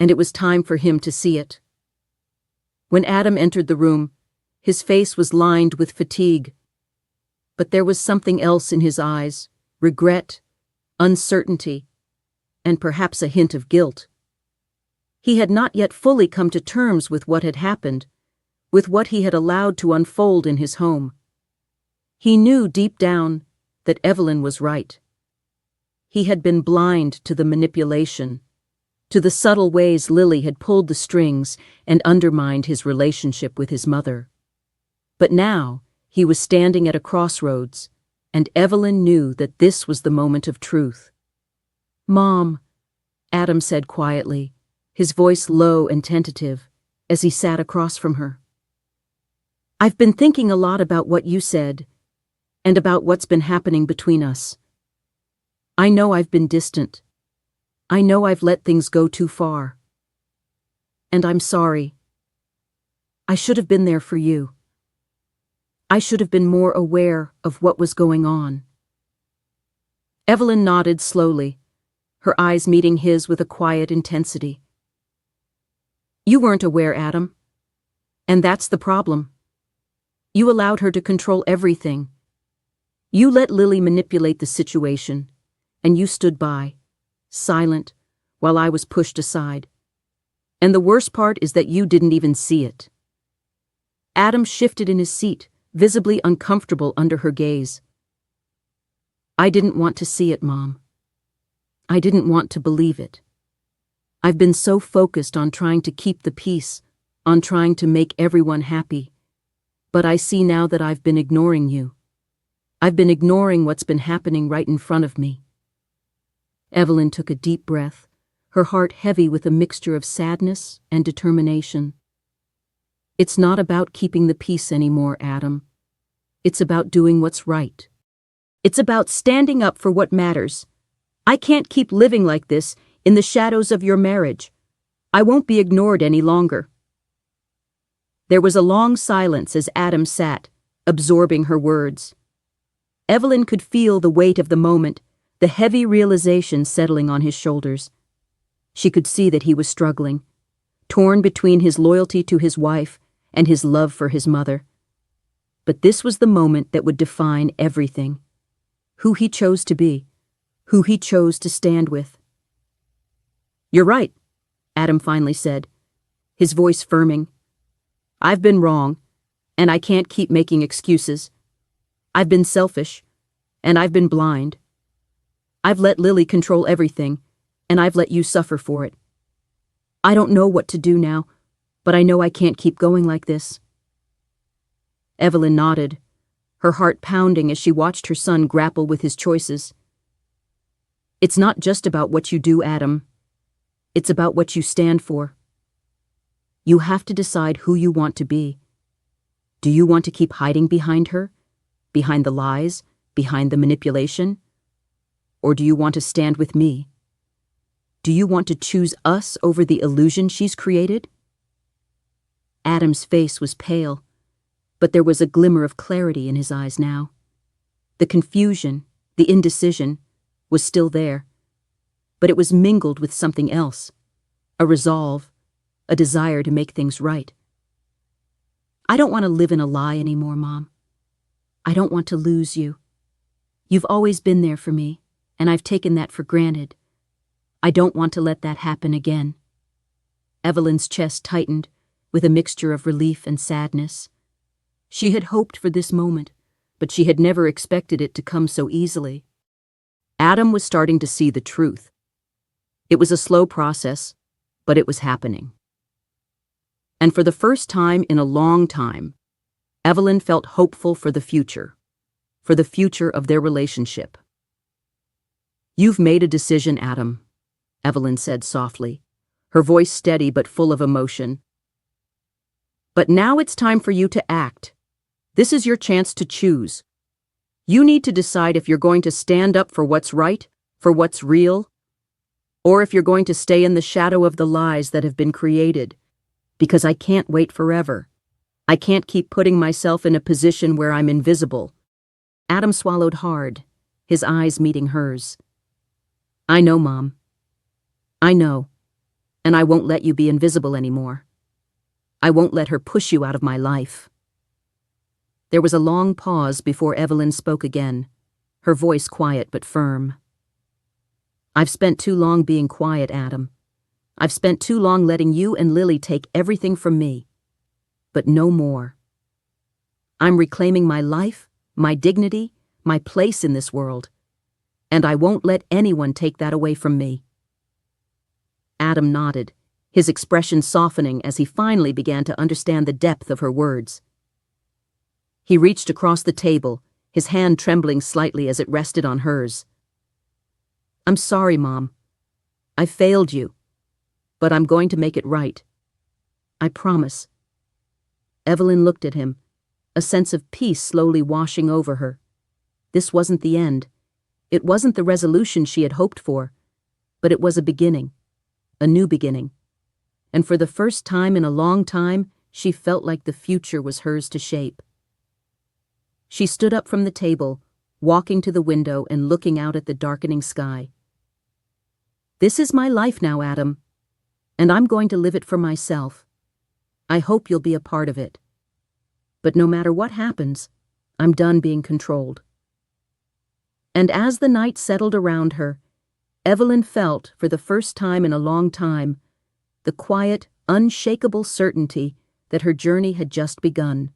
and it was time for him to see it. When Adam entered the room, his face was lined with fatigue, but there was something else in his eyes, regret, uncertainty, and perhaps a hint of guilt. He had not yet fully come to terms with what had happened, with what he had allowed to unfold in his home. He knew deep down that Evelyn was right. He had been blind to the manipulation, to the subtle ways Lily had pulled the strings and undermined his relationship with his mother. But now, he was standing at a crossroads, and Evelyn knew that this was the moment of truth. "Mom," Adam said quietly, his voice low and tentative, as he sat across from her. "I've been thinking a lot about what you said, and about what's been happening between us. I know I've been distant. I know I've let things go too far. And I'm sorry. I should have been there for you. I should have been more aware of what was going on." Evelyn nodded slowly, her eyes meeting his with a quiet intensity. "You weren't aware, Adam. And that's the problem. You allowed her to control everything. You let Lily manipulate the situation, and you stood by, silent, while I was pushed aside. And the worst part is that you didn't even see it." Adam shifted in his seat, visibly uncomfortable under her gaze. "I didn't want to see it, Mom. I didn't want to believe it. I've been so focused on trying to keep the peace, on trying to make everyone happy. But I see now that I've been ignoring you. I've been ignoring what's been happening right in front of me." Evelyn took a deep breath, her heart heavy with a mixture of sadness and determination. "It's not about keeping the peace anymore, Adam. It's about doing what's right. It's about standing up for what matters. I can't keep living like this, in the shadows of your marriage. I won't be ignored any longer." There was a long silence as Adam sat, absorbing her words. Evelyn could feel the weight of the moment, the heavy realization settling on his shoulders. She could see that he was struggling, torn between his loyalty to his wife and his love for his mother. But this was the moment that would define everything. Who he chose to be, who he chose to stand with. "You're right," Adam finally said, his voice firming. "I've been wrong, and I can't keep making excuses. I've been selfish, and I've been blind. I've let Lily control everything, and I've let you suffer for it. I don't know what to do now, but I know I can't keep going like this." Evelyn nodded, her heart pounding as she watched her son grapple with his choices. It's not just about what you do, Adam. It's about what you stand for. You have to decide who you want to be. Do you want to keep hiding behind her? Behind the lies? Behind the manipulation? Or do you want to stand with me? Do you want to choose us over the illusion she's created? Adam's face was pale, but there was a glimmer of clarity in his eyes now. The confusion, the indecision, was still there, but it was mingled with something else, a resolve, a desire to make things right. I don't want to live in a lie anymore, Mom. I don't want to lose you. You've always been there for me, and I've taken that for granted. I don't want to let that happen again. Evelyn's chest tightened, with a mixture of relief and sadness. She had hoped for this moment, but she had never expected it to come so easily. Adam was starting to see the truth. It was a slow process, but it was happening. And for the first time in a long time, Evelyn felt hopeful for the future of their relationship. You've made a decision, Adam, Evelyn said softly, her voice steady but full of emotion. But now it's time for you to act. This is your chance to choose. You need to decide if you're going to stand up for what's right, for what's real, or if you're going to stay in the shadow of the lies that have been created. Because I can't wait forever. I can't keep putting myself in a position where I'm invisible. Adam swallowed hard, his eyes meeting hers. I know, Mom. I know, and I won't let you be invisible anymore. I won't let her push you out of my life. There was a long pause before Evelyn spoke again, her voice quiet but firm. I've spent too long being quiet, Adam. I've spent too long letting you and Lily take everything from me. But no more. I'm reclaiming my life, my dignity, my place in this world, and I won't let anyone take that away from me. Adam nodded, his expression softening as he finally began to understand the depth of her words. He reached across the table, his hand trembling slightly as it rested on hers. I'm sorry, Mom. I failed you, but I'm going to make it right. I promise. Evelyn looked at him, a sense of peace slowly washing over her. This wasn't the end. It wasn't the resolution she had hoped for, but it was a beginning, a new beginning. And for the first time in a long time, she felt like the future was hers to shape. She stood up from the table, walking to the window and looking out at the darkening sky. This is my life now, Adam, and I'm going to live it for myself. I hope you'll be a part of it. But no matter what happens, I'm done being controlled. And as the night settled around her, Evelyn felt, for the first time in a long time, the quiet, unshakable certainty that her journey had just begun.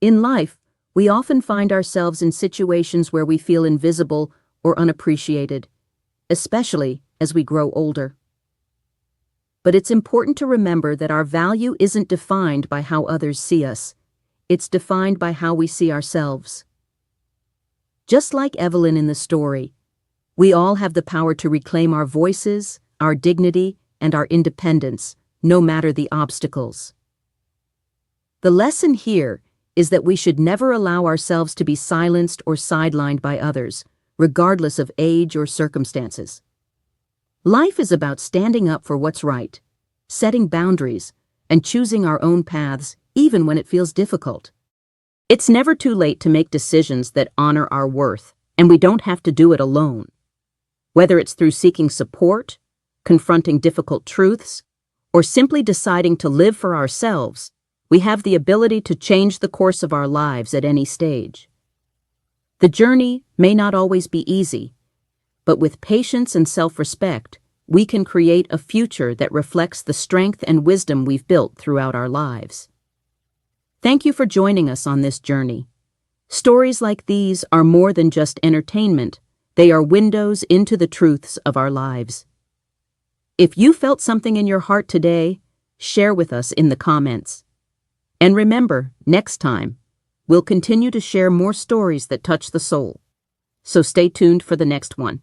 In life, we often find ourselves in situations where we feel invisible or unappreciated, especially as we grow older. But it's important to remember that our value isn't defined by how others see us. It's defined by how we see ourselves. Just like Evelyn in the story, we all have the power to reclaim our voices, our dignity, and our independence, no matter the obstacles. The lesson here is that we should never allow ourselves to be silenced or sidelined by others, regardless of age or circumstances. Life is about standing up for what's right, setting boundaries, and choosing our own paths, even when it feels difficult. It's never too late to make decisions that honor our worth, and we don't have to do it alone. Whether it's through seeking support, confronting difficult truths, or simply deciding to live for ourselves, we have the ability to change the course of our lives at any stage. The journey may not always be easy, but with patience and self-respect, we can create a future that reflects the strength and wisdom we've built throughout our lives. Thank you for joining us on this journey. Stories like these are more than just entertainment. They are windows into the truths of our lives. If you felt something in your heart today, share with us in the comments. And remember, next time, We'll continue to share more stories that touch the soul. So stay tuned for the next one.